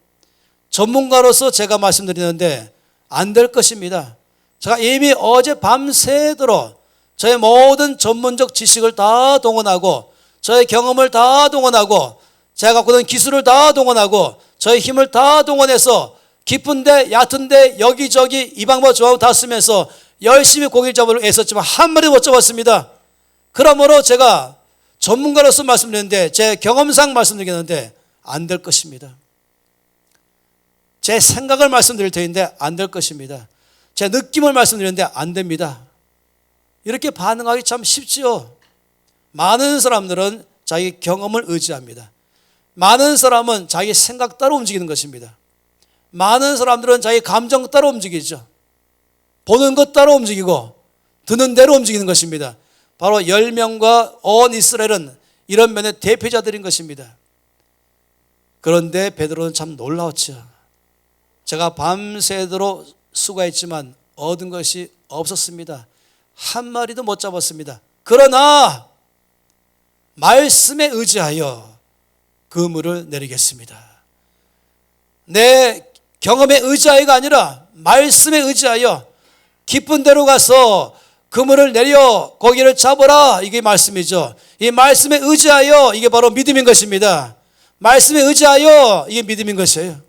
전문가로서 제가 말씀드리는데 안 될 것입니다. 제가 이미 어제 밤새도록 저의 모든 전문적 지식을 다 동원하고 저의 경험을 다 동원하고 제가 갖고 있는 기술을 다 동원하고 저의 힘을 다 동원해서 깊은데 얕은데 여기저기 이 방법 저 방법 다 쓰면서 열심히 고기를 잡으려고 애썼지만 한 마리도 못 잡았습니다. 그러므로 제가 전문가로서 말씀드리는데 제 경험상 말씀드리겠는데 안 될 것입니다. 제 생각을 말씀드릴 텐데 안 될 것입니다. 제 느낌을 말씀드리는데 안 됩니다. 이렇게 반응하기 참 쉽지요. 많은 사람들은 자기 경험을 의지합니다. 많은 사람은 자기 생각 따라 움직이는 것입니다. 많은 사람들은 자기 감정 따라 움직이죠. 보는 것 따라 움직이고 듣는 대로 움직이는 것입니다. 바로 10명과 온 이스라엘은 이런 면의 대표자들인 것입니다. 그런데 베드로는 참 놀라웠죠. 제가 밤새도록 수고했지만 얻은 것이 없었습니다. 한 마리도 못 잡았습니다. 그러나 말씀에 의지하여 그물을 내리겠습니다. 내 경험에 의지하여가 아니라 말씀에 의지하여 깊은 데로 가서 그물을 내려 고기를 잡으라. 이게 말씀이죠. 이 말씀에 의지하여 이게 바로 믿음인 것입니다. 말씀에 의지하여 이게 믿음인 것이에요.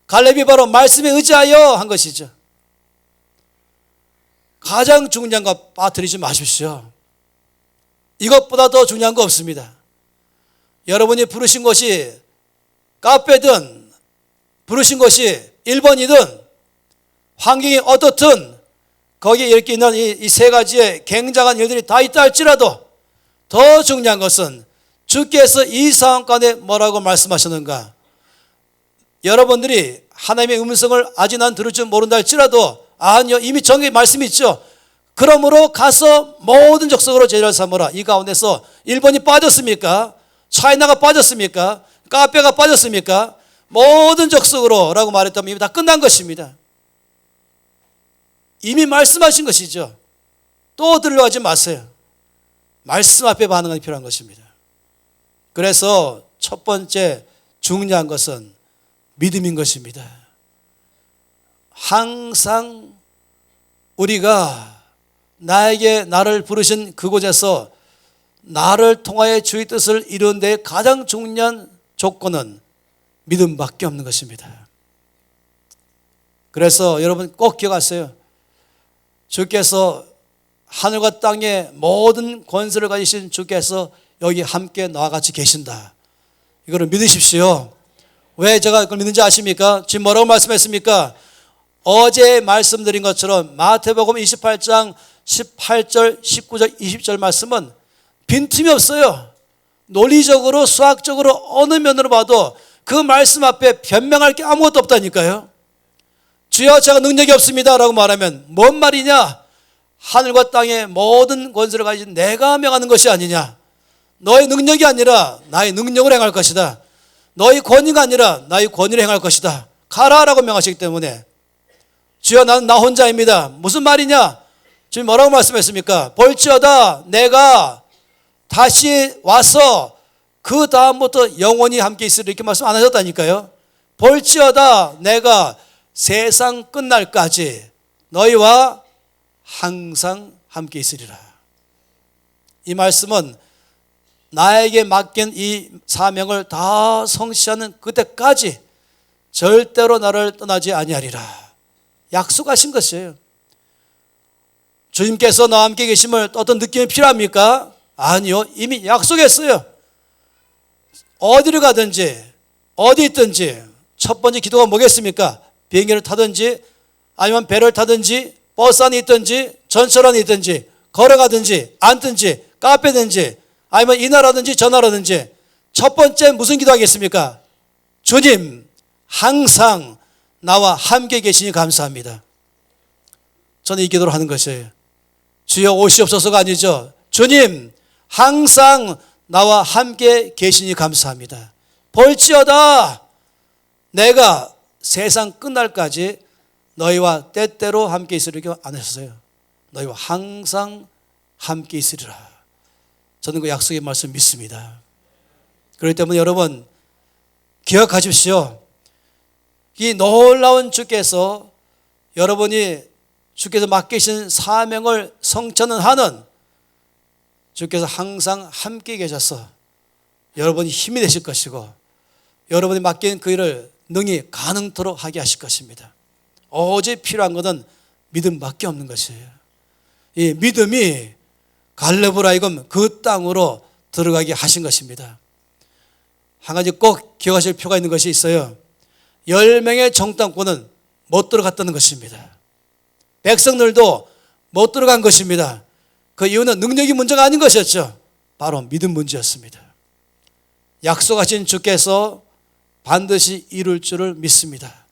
갈렙이 바로 말씀에 의지하여 한 것이죠. 가장 중요한 것 빠뜨리지 마십시오. 이것보다 더 중요한 거 없습니다. 여러분이 부르신 것이 카페든 부르신 것이 1번이든 환경이 어떻든 거기에 이렇게 있는 이 세 가지의 굉장한 일들이 다 있다 할지라도 더 중요한 것은 주께서 이 상황 가운데 뭐라고 말씀하셨는가. 여러분들이 하나님의 음성을 아직 난 들을 줄 모른다 할지라도 아니요 이미 정의 말씀이 있죠. 그러므로 가서 모든 족속으로 제자를 삼으라. 이 가운데서 1번이 빠졌습니까? 차이나가 빠졌습니까? 카페가 빠졌습니까? 모든 족속으로 라고 말했다면 이미 다 끝난 것입니다. 이미 말씀하신 것이죠. 또 들으려고 하지 마세요. 말씀 앞에 반응이 필요한 것입니다. 그래서 첫 번째 중요한 것은 믿음인 것입니다. 항상 우리가 나를 부르신 그곳에서 나를 통하여 주의 뜻을 이루는 데 가장 중요한 조건은 믿음밖에 없는 것입니다. 그래서 여러분 꼭 기억하세요. 주께서 하늘과 땅의 모든 권세를 가지신 주께서 여기 함께 나와 같이 계신다. 이거를 믿으십시오. 왜 제가 그걸 믿는지 아십니까? 지금 뭐라고 말씀했습니까? 어제 말씀드린 것처럼 마태복음 28장 18절, 19절, 20절 말씀은 빈틈이 없어요. 논리적으로 수학적으로 어느 면으로 봐도 그 말씀 앞에 변명할 게 아무것도 없다니까요. 주여 제가 능력이 없습니다 라고 말하면 뭔 말이냐? 하늘과 땅의 모든 권세를 가진 내가 명하는 것이 아니냐. 너의 능력이 아니라 나의 능력을 행할 것이다. 너의 권위가 아니라 나의 권위를 행할 것이다. 가라 라고 명하시기 때문에 주여 나는 나 혼자입니다. 무슨 말이냐? 지금 뭐라고 말씀했습니까? 볼지어다 내가 다시 와서 그 다음부터 영원히 함께 있으리라 이렇게 말씀 안 하셨다니까요. 볼지어다 내가 세상 끝날까지 너희와 항상 함께 있으리라. 이 말씀은 나에게 맡긴 이 사명을 다 성취하는 그때까지 절대로 나를 떠나지 아니하리라 약속하신 것이에요. 주님께서 나와 함께 계심을 어떤 느낌이 필요합니까? 아니요, 이미 약속했어요. 어디를 가든지 어디 있든지 첫 번째 기도가 뭐겠습니까? 비행기를 타든지 아니면 배를 타든지 버스 안에 있든지 전철 안에 있든지 걸어가든지 앉든지 카페든지 아니면 이 나라든지 저 나라든지 첫 번째 무슨 기도하겠습니까? 주님 항상 나와 함께 계시니 감사합니다. 저는 이 기도를 하는 것이에요. 주여 오시옵소서가 아니죠. 주님 항상 나와 함께 계시니 감사합니다. 볼지어다 내가 세상 끝날까지 너희와 때때로 함께 있으리라 안 하셨어요. 너희와 항상 함께 있으리라. 저는 그 약속의 말씀 믿습니다. 그렇기 때문에 여러분 기억하십시오. 이 놀라운 주께서 여러분이 주께서 맡기신 사명을 성천하는 주께서 항상 함께 계셔서 여러분이 힘이 되실 것이고 여러분이 맡긴 그 일을 능히 가능토록 하게 하실 것입니다. 오직 필요한 것은 믿음밖에 없는 것이에요. 이 믿음이 갈렙으로 하여금 그 땅으로 들어가게 하신 것입니다. 한 가지 꼭 기억하실 필요가 있는 것이 있어요. 10명의 정탐꾼은 못 들어갔다는 것입니다. 백성들도 못 들어간 것입니다. 그 이유는 능력이 문제가 아닌 것이었죠. 바로 믿음 문제였습니다. 약속하신 주께서 반드시 이룰 줄을 믿습니다.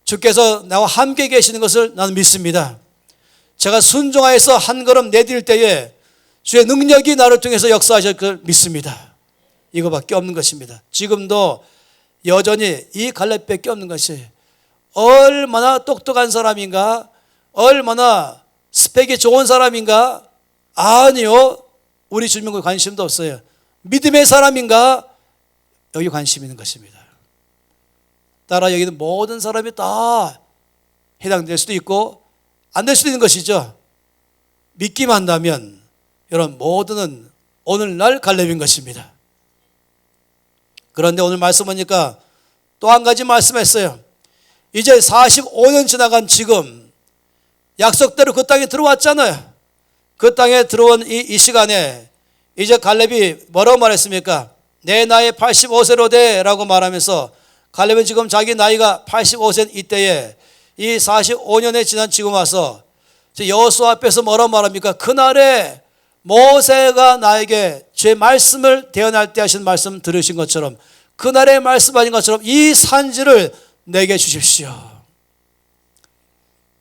주께서 나와 함께 계시는 것을 나는 믿습니다. 제가 순종하여서 한 걸음 내딜 때에 주의 능력이 나를 통해서 역사하실 걸 믿습니다. 이거밖에 없는 것입니다. 지금도 여전히 이 갈렙밖에 없는 것이 얼마나 똑똑한 사람인가, 얼마나 스펙이 좋은 사람인가? 아니요. 우리 주님은 관심도 없어요. 믿음의 사람인가? 여기 관심 있는 것입니다. 따라 여기는 모든 사람이 다 해당될 수도 있고 안 될 수도 있는 것이죠. 믿기만 한다면 여러분 모두는 오늘날 갈렙인 것입니다. 그런데 오늘 말씀 보니까 또 한 가지 말씀했어요. 이제 45년 지나간 지금 약속대로 그 땅에 들어왔잖아요. 그 땅에 들어온 이 시간에 이제 갈렙이 뭐라고 말했습니까? 내 나이 85세로 돼 라고 말하면서 갈렙은 지금 자기 나이가 85세인 이때에 이 45년에 지난 지금 와서 여호수아 앞에서 뭐라고 말합니까? 그날에 모세가 나에게 제 말씀을 대언할 때 하신 말씀 들으신 것처럼 그날의 말씀하신 것처럼 이 산지를 내게 주십시오.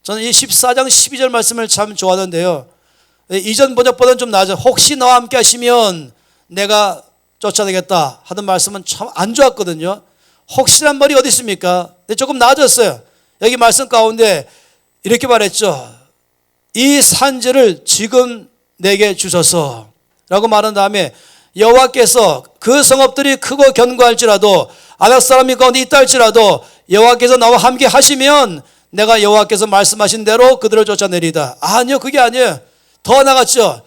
저는 이 14장 12절 말씀을 참 좋아하는데요. 이전 번역보다는 좀 나아져. 혹시 나와 함께 하시면 내가 쫓아내겠다 하던 말씀은 참 안 좋았거든요. 혹시란 말이 어디 있습니까? 근데 조금 나아졌어요. 여기 말씀 가운데 이렇게 말했죠. 이 산지를 지금 내게 주소서 라고 말한 다음에 여호와께서 그 성읍들이 크고 견고할지라도 아낙 사람이 가운데 있다 할지라도 여호와께서 나와 함께 하시면 내가 여호와께서 말씀하신 대로 그들을 쫓아내리다. 아니요, 그게 아니에요. 더 나갔죠.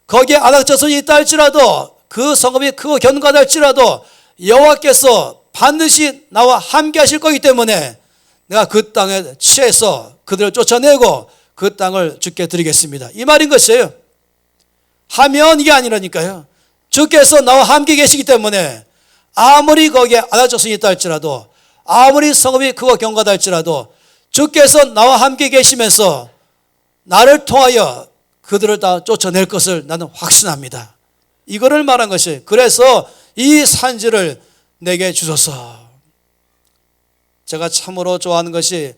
거기에 아낙 자손이 있다 할지라도 그 성읍이 크고 견고하다 할지라도 여호와께서 반드시 나와 함께 하실 거기 때문에 내가 그 땅에 취해서 그들을 쫓아내고 그 땅을 주께 드리겠습니다. 이 말인 것이에요. 하면 이게 아니라니까요. 주께서 나와 함께 계시기 때문에 아무리 거기에 아낙 자손이 있다 할지라도 아무리 성읍이 크고 견고하다 할지라도 주께서 나와 함께 계시면서 나를 통하여 그들을 다 쫓아낼 것을 나는 확신합니다. 이거를 말한 것이 그래서 이 산지를 내게 주소서. 제가 참으로 좋아하는 것이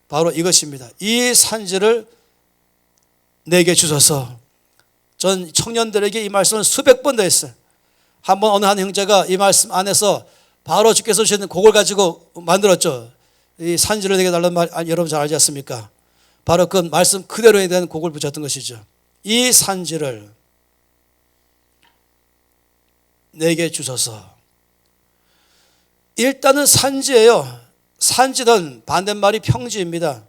바로 이것입니다. 이 산지를 내게 주소서. 전 청년들에게 이 말씀을 수백 번 더 했어요. 한번 어느 한 형제가 이 말씀 안에서 바로 주께서 주시는 곡을 가지고 만들었죠. 이 산지를 내게 달라는 말 여러분 잘 알지 않습니까? 바로 그 말씀 그대로에 대한 곡을 붙였던 것이죠. 이 산지를 내게 주소서. 일단은 산지예요. 산지는 반대말이 평지입니다.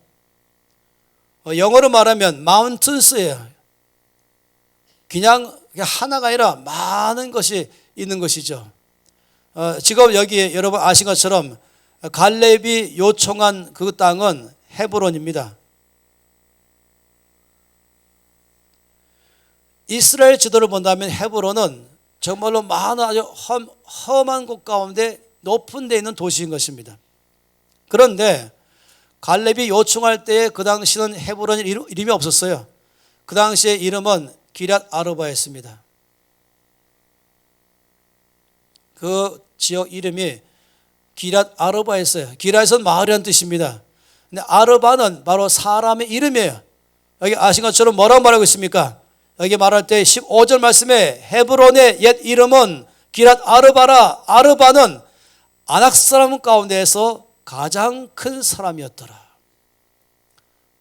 영어로 말하면 mountains예요. 그냥 하나가 아니라 많은 것이 있는 것이죠. 지금 여기 여러분 아신 것처럼 갈렙이 요청한 그 땅은 헤브론입니다. 이스라엘 지도를 본다면 헤브론은 정말로 많은 아주 험한 곳 가운데 높은 데 있는 도시인 것입니다. 그런데 갈렙이 요청할 때에 그 당시는 헤브론 이름이 없었어요. 그 당시의 이름은 기럇 아르바였습니다. 그 지역 이름이 기럇 아르바였어요. 기럇은 마을이라는 뜻입니다. 근데 아르바는 바로 사람의 이름이에요. 여기 아신 것처럼 뭐라고 말하고 있습니까? 여기 말할 때 15절 말씀에 헤브론의 옛 이름은 기럇 아르바라. 아르바는 아낙 사람 가운데에서 가장 큰 사람이었더라.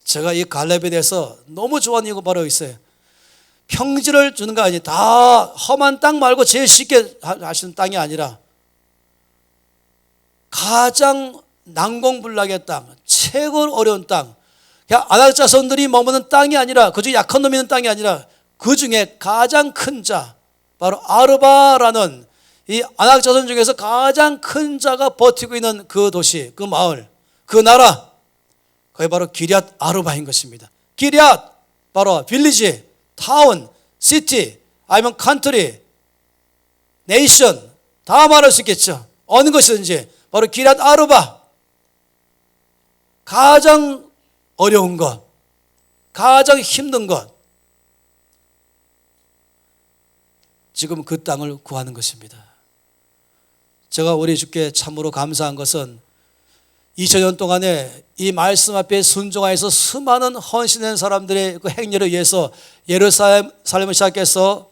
제가 이 갈렙에 대해서 너무 좋아하는 이유가 바로 있어요. 평지를 주는 거 아니에요. 다 험한 땅 말고 제일 쉽게 하시는 땅이 아니라 가장 난공불락의 땅, 최고 어려운 땅, 아낙 자손들이 머무는 땅이 아니라, 그중에 약한 놈이 있는 땅이 아니라 그 중에 가장 큰 자, 바로 아르바라는 이 아낙 자손 중에서 가장 큰 자가 버티고 있는 그 도시, 그 마을, 그 나라, 그게 바로 기럇 아르바인 것입니다. 기럇, 바로 빌리지, 타운, 시티, 아니면 컨트리, 네이션, 다 말할 수 있겠죠. 어느 것이든지 바로 기럇 아르바. 가장 어려운 것, 가장 힘든 것, 지금 그 땅을 구하는 것입니다. 제가 우리 주께 참으로 감사한 것은 2000년 동안에 이 말씀 앞에 순종하여서 수많은 헌신된 사람들의 그 행렬에 의해서 예루살렘을 시작해서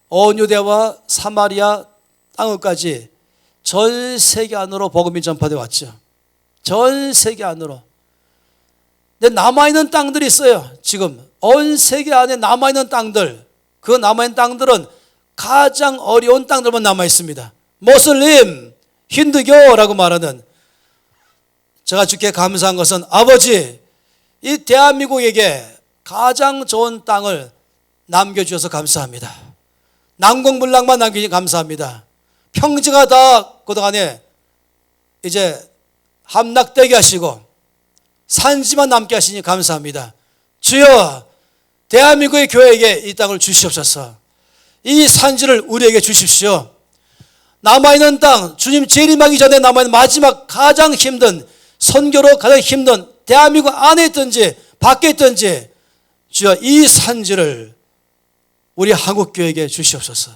온 유대와 사마리아 땅까지 전 세계 안으로 복음이 전파되어 왔죠. 전 세계 안으로. 근데 남아있는 땅들이 있어요. 지금 온 세계 안에 남아있는 땅들, 그 남아있는 땅들은 가장 어려운 땅들만 남아있습니다. 모슬림, 힌두교라고 말하는. 제가 주께 감사한 것은 아버지, 이 대한민국에게 가장 좋은 땅을 남겨주셔서 감사합니다. 난공불락만 남기니 감사합니다. 평지가 다 그동안에 이제 함락되게 하시고 산지만 남게 하시니 감사합니다. 주여, 대한민국의 교회에게 이 땅을 주시옵소서. 이 산지를 우리에게 주십시오. 남아있는 땅, 주님 재림하기 전에 남아있는 마지막 가장 힘든, 선교로 가장 힘든, 대한민국 안에 있든지 밖에 있든지 주여, 이 산지를 우리 한국교회에게 주시옵소서.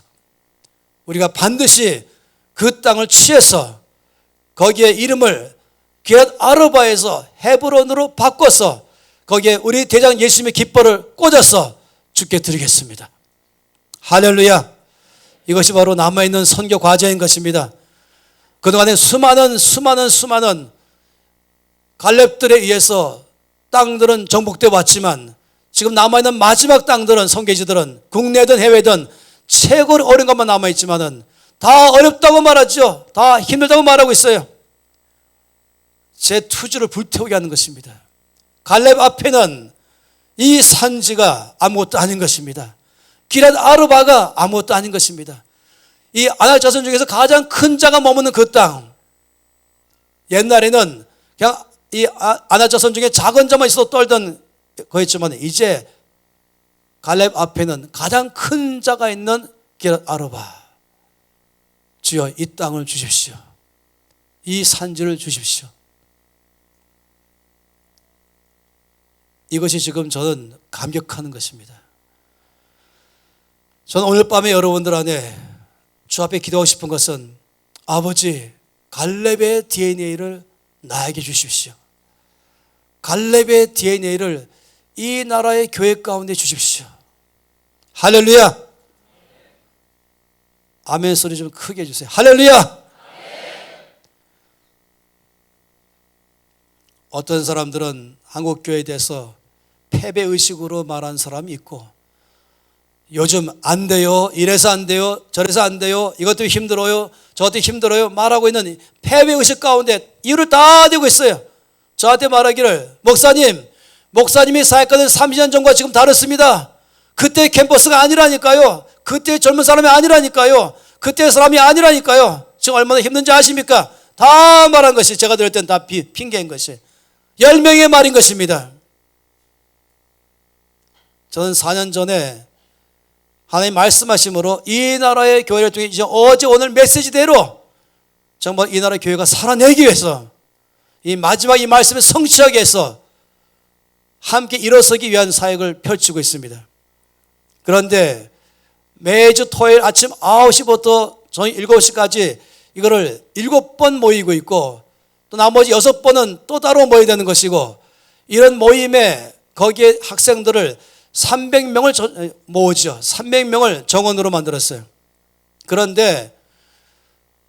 우리가 반드시 그 땅을 취해서 거기에 이름을 기럇 아르바에서 헤브론으로 바꿔서 거기에 우리 대장 예수님의 깃발을 꽂아서 주께 드리겠습니다. 할렐루야. 이것이 바로 남아있는 선교 과제인 것입니다. 그동안에 수많은 갈렙들에 의해서 땅들은 정복되어 왔지만 지금 남아있는 마지막 땅들은, 성계지들은 국내든 해외든 최고로 어려운 것만 남아있지만은 다 어렵다고 말하죠. 다 힘들다고 말하고 있어요. 제 투지를 불태우게 하는 것입니다. 갈렙 앞에는 이 산지가 아무것도 아닌 것입니다. 기럇 아르바가 아무것도 아닌 것입니다. 이 아낙 자손 중에서 가장 큰 자가 머무는 그 땅, 옛날에는 그냥 이 아낙 자손 중에 작은 자만 있어도 떨던 거였지만 이제 갈렙 앞에는 가장 큰 자가 있는 기럇 아르바. 주여, 이 땅을 주십시오. 이 산지를 주십시오. 이것이 지금 저는 감격하는 것입니다. 저는 오늘 밤에 여러분들 안에 주 앞에 기도하고 싶은 것은 아버지, 갈렙의 DNA를 나에게 주십시오. 갈렙의 DNA를 이 나라의 교회 가운데 주십시오. 할렐루야. 아멘 소리 좀 크게 해주세요. 할렐루야. 어떤 사람들은 한국교회에 대해서 패배의식으로 말하는 사람이 있고, 요즘 안 돼요, 이래서 안 돼요, 저래서 안 돼요, 이것도 힘들어요, 저것도 힘들어요 말하고 있는 패배의식 가운데 이유를 다 대고 있어요. 저한테 말하기를, 목사님이 사역하던 30년 전과 지금 다릅니다. 그때 캠퍼스가 아니라니까요. 그때 젊은 사람이 아니라니까요. 그때 사람이 아니라니까요. 지금 얼마나 힘든지 아십니까? 다 말한 것이, 제가 들을 땐 다 핑계인 것이 10명의 말인 것입니다. 저는 4년 전에 하나님 말씀하심으로 이 나라의 교회를 통해 이제 어제 오늘 메시지대로 정말 이 나라의 교회가 살아내기 위해서 이 마지막 이 말씀을 성취하기 위해서 함께 일어서기 위한 사역을 펼치고 있습니다. 그런데 매주 토요일 아침 9시부터 저녁 7시까지 이거를 7번 모이고 있고 또 나머지 6번은 또 따로 모여야 되는 것이고 이런 모임에 거기에 학생들을 300명을 모으죠. 300명을 정원으로 만들었어요. 그런데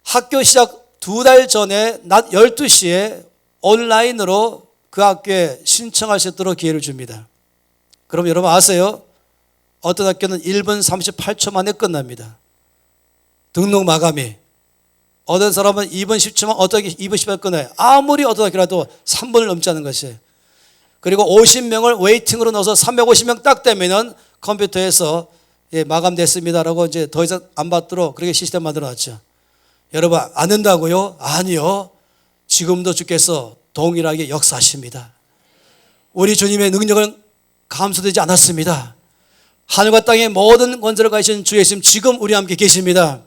학교 시작 2달 전에 낮 12시에 온라인으로 그 학교에 신청할 수 있도록 기회를 줍니다. 그럼 여러분 아세요? 어떤 학교는 1분 38초 만에 끝납니다. 등록 마감이. 어떤 사람은 2분 10초만, 어떻게 2분 10초 끝나요. 아무리 어떤 학교라도 3분을 넘지 않은 것이에요. 그리고 50명을 웨이팅으로 넣어서 350명 딱 되면은 컴퓨터에서 예, 마감됐습니다라고 이제 더 이상 안 받도록 그렇게 시스템 만들어 놨죠. 여러분 안 된다고요? 아니요. 지금도 주께서 동일하게 역사하십니다. 우리 주님의 능력은 감소되지 않았습니다. 하늘과 땅의 모든 권세를 가지신 주 예수님 지금 우리 함께 계십니다.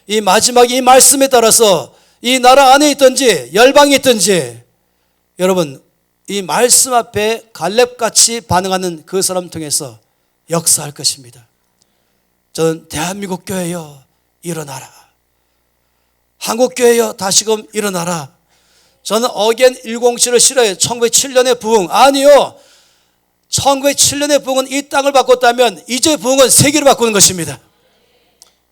이 마지막 이 말씀에 따라서 이 나라 안에 있든지 열방에 있든지 여러분 이 말씀 앞에 갈렙같이 반응하는 그 사람 통해서 역사할 것입니다. 저는 대한민국 교회여 일어나라. 한국 교회여 다시금 일어나라. 저는 어게인 107을 싫어해요. 1907년의 부흥. 아니요. 1907년의 부흥은 이 땅을 바꿨다면 이제 부흥은 세계를 바꾸는 것입니다.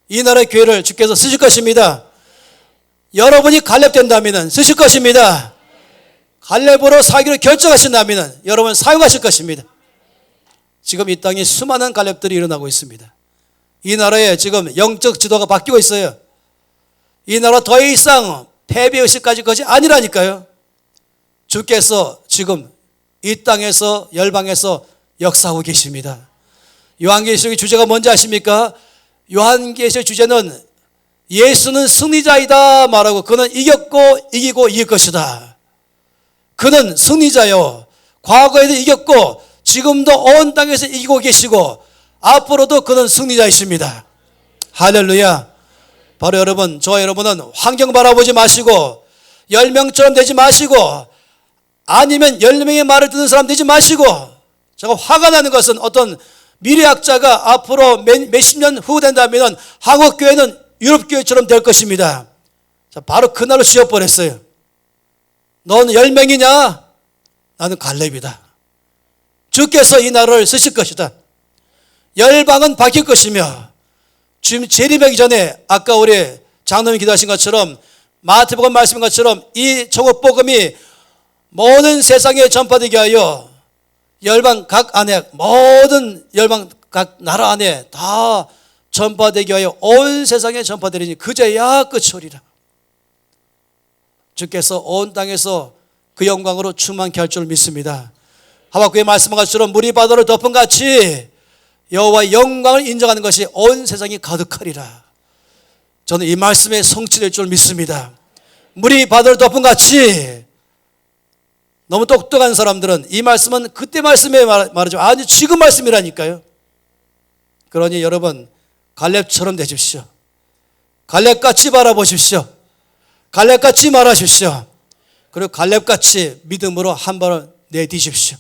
이 나라의 교회를 주께서 쓰실 것입니다. 여러분이 갈렙된다면 쓰실 것입니다. 갈렙으로 살기로 결정하신다면 여러분 사용하실 것입니다. 지금 이 땅에 수많은 갈렙들이 일어나고 있습니다. 이 나라에 지금 영적 지도가 바뀌고 있어요. 이 나라 더 이상 패배의식까지 것이 아니라니까요. 주께서 지금 이 땅에서 열방에서 역사하고 계십니다. 요한계시록의 주제가 뭔지 아십니까? 요한계시록의 주제는 예수는 승리자이다 말하고 그는 이겼고 이기고 이길 것이다. 그는 승리자요. 과거에도 이겼고 지금도 온 땅에서 이기고 계시고 앞으로도 그는 승리자이십니다. 할렐루야. 바로 여러분, 저와 여러분은 환경 바라보지 마시고 10명처럼 되지 마시고 아니면 10명의 말을 듣는 사람 되지 마시고 제가 화가 나는 것은 어떤 미래학자가 앞으로 몇십 년 후 된다면 한국교회는 유럽교회처럼 될 것입니다. 자, 바로 그날로 지어버렸어요. 넌 10명이냐? 나는 갈렙이다. 주께서 이 나라를 쓰실 것이다. 열방은 바뀔 것이며 지금 재림하기 전에 아까 우리 장로님이 기도하신 것처럼 마태복음 말씀인 것처럼 이 종업복음이 모든 세상에 전파되게 하여 열방 각 안에 모든 열방 각 나라 안에 다 전파되게 하여 온 세상에 전파되리니 그제야 끝이 오리라. 주께서 온 땅에서 그 영광으로 충만케 할 줄 믿습니다. 하박국의 말씀한 것처럼 물이 바다를 덮은 같이 여호와의 영광을 인정하는 것이 온 세상이 가득하리라. 저는 이 말씀에 성취될 줄 믿습니다. 물이 바다를 덮은 같이 너무 똑똑한 사람들은 이 말씀은 그때 말씀에 말하죠. 아니 지금 말씀이라니까요. 그러니 여러분 갈렙처럼 되십시오. 갈렙같이 바라보십시오. 갈렙같이 말하십시오. 그리고 갈렙같이 믿음으로 한 발을 내디십시오.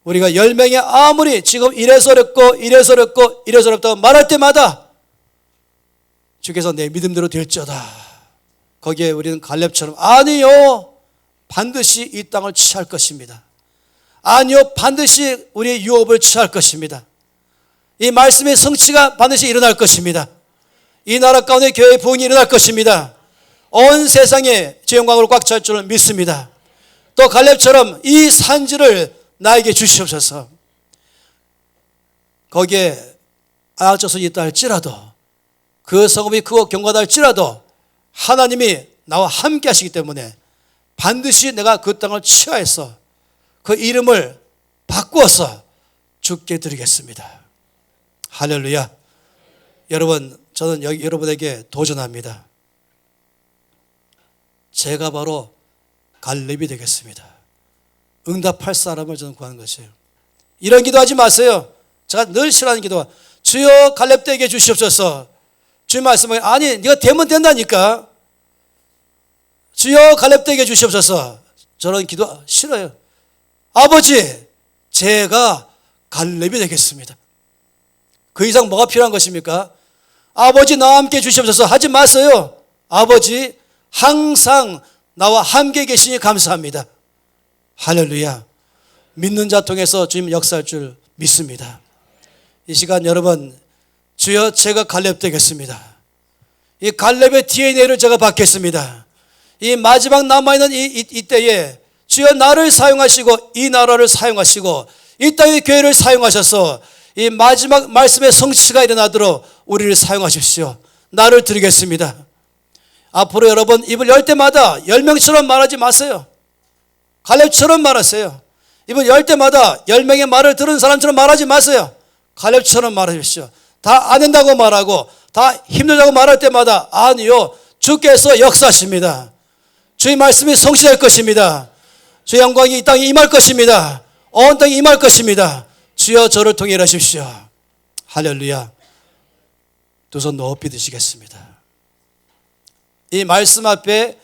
우리가 10명이 아무리 지금 이래서 어렵고 이래서 어렵고 이래서 어렵다고 말할 때마다 주께서 내 믿음대로 될지어다. 거기에 우리는 갈렙처럼 아니요. 반드시 이 땅을 취할 것입니다. 아니요. 반드시 우리의 유업을 취할 것입니다. 이 말씀의 성취가 반드시 일어날 것입니다. 이 나라 가운데 교회의 부흥이 일어날 것입니다. 온 세상에 제 영광으로 꽉 찰 줄을 믿습니다. 또 갈렙처럼 이 산지를 나에게 주시옵소서. 거기에 아적선이 있다 할지라도 그 성읍이 크고 견고하다 할지라도 하나님이 나와 함께 하시기 때문에 반드시 내가 그 땅을 취하여서 그 이름을 바꾸어서 주께 드리겠습니다. 할렐루야. 여러분, 저는 여러분에게 도전합니다. 제가 바로 갈렙이 되겠습니다. 응답할 사람을 저는 구하는 것이에요. 이런 기도하지 마세요. 제가 늘 싫어하는 기도가 주여 갈렙되게 주시옵소서. 주의 말씀은 아니 네가 되면 된다니까. 주여 갈렙되게 주시옵소서. 저런 기도 싫어요. 아버지 제가 갈렙이 되겠습니다. 그 이상 뭐가 필요한 것입니까? 아버지 나와 함께 주시옵소서 하지 마세요. 아버지 항상 나와 함께 계시니 감사합니다. 할렐루야. 믿는 자 통해서 주님 역사할 줄 믿습니다. 이 시간 여러분, 주여 제가 갈렙 되겠습니다. 이 갈렙의 DNA를 제가 받겠습니다. 이 마지막 남아있는 이때에 주여 나를 사용하시고 이 나라를 사용하시고 이 땅의 교회를 사용하셔서 이 마지막 말씀의 성취가 일어나도록 우리를 사용하십시오. 나를 드리겠습니다. 앞으로 여러분 입을 열 때마다 10명처럼 말하지 마세요. 갈렙처럼 말하세요. 입을 열 때마다 10명의 말을 들은 사람처럼 말하지 마세요. 갈렙처럼 말하십시오. 다 안 된다고 말하고 다 힘들다고 말할 때마다 아니요, 주께서 역사하십니다. 주의 말씀이 성취될 것입니다. 주의 영광이 이 땅에 임할 것입니다. 온 땅에 임할 것입니다. 주여 저를 통해 일하십시오. 할렐루야. 두 손 높이 드시겠습니다. 이 말씀 앞에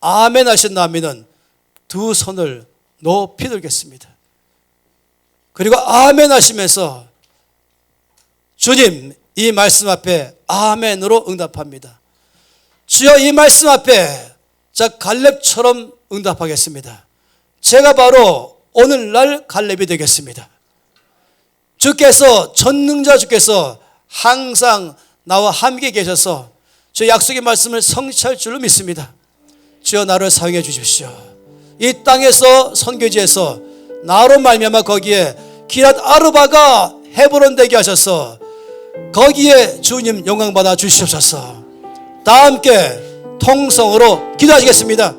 아멘 하신다면 두 손을 높이 들겠습니다. 그리고 아멘 하시면서 주님 이 말씀 앞에 아멘으로 응답합니다. 주여 이 말씀 앞에 저 갈렙처럼 응답하겠습니다. 제가 바로 오늘날 갈렙이 되겠습니다. 주께서 전능자 주께서 항상 나와 함께 계셔서 저 약속의 말씀을 성취할 줄로 믿습니다. 주여 나를 사용해 주십시오. 이 땅에서 선교지에서 나로 말미암아 거기에 기랏 아르바가 헤브론 되게 하셔서 거기에 주님 영광 받아 주시옵소서. 다 함께 통성으로 기도하시겠습니다.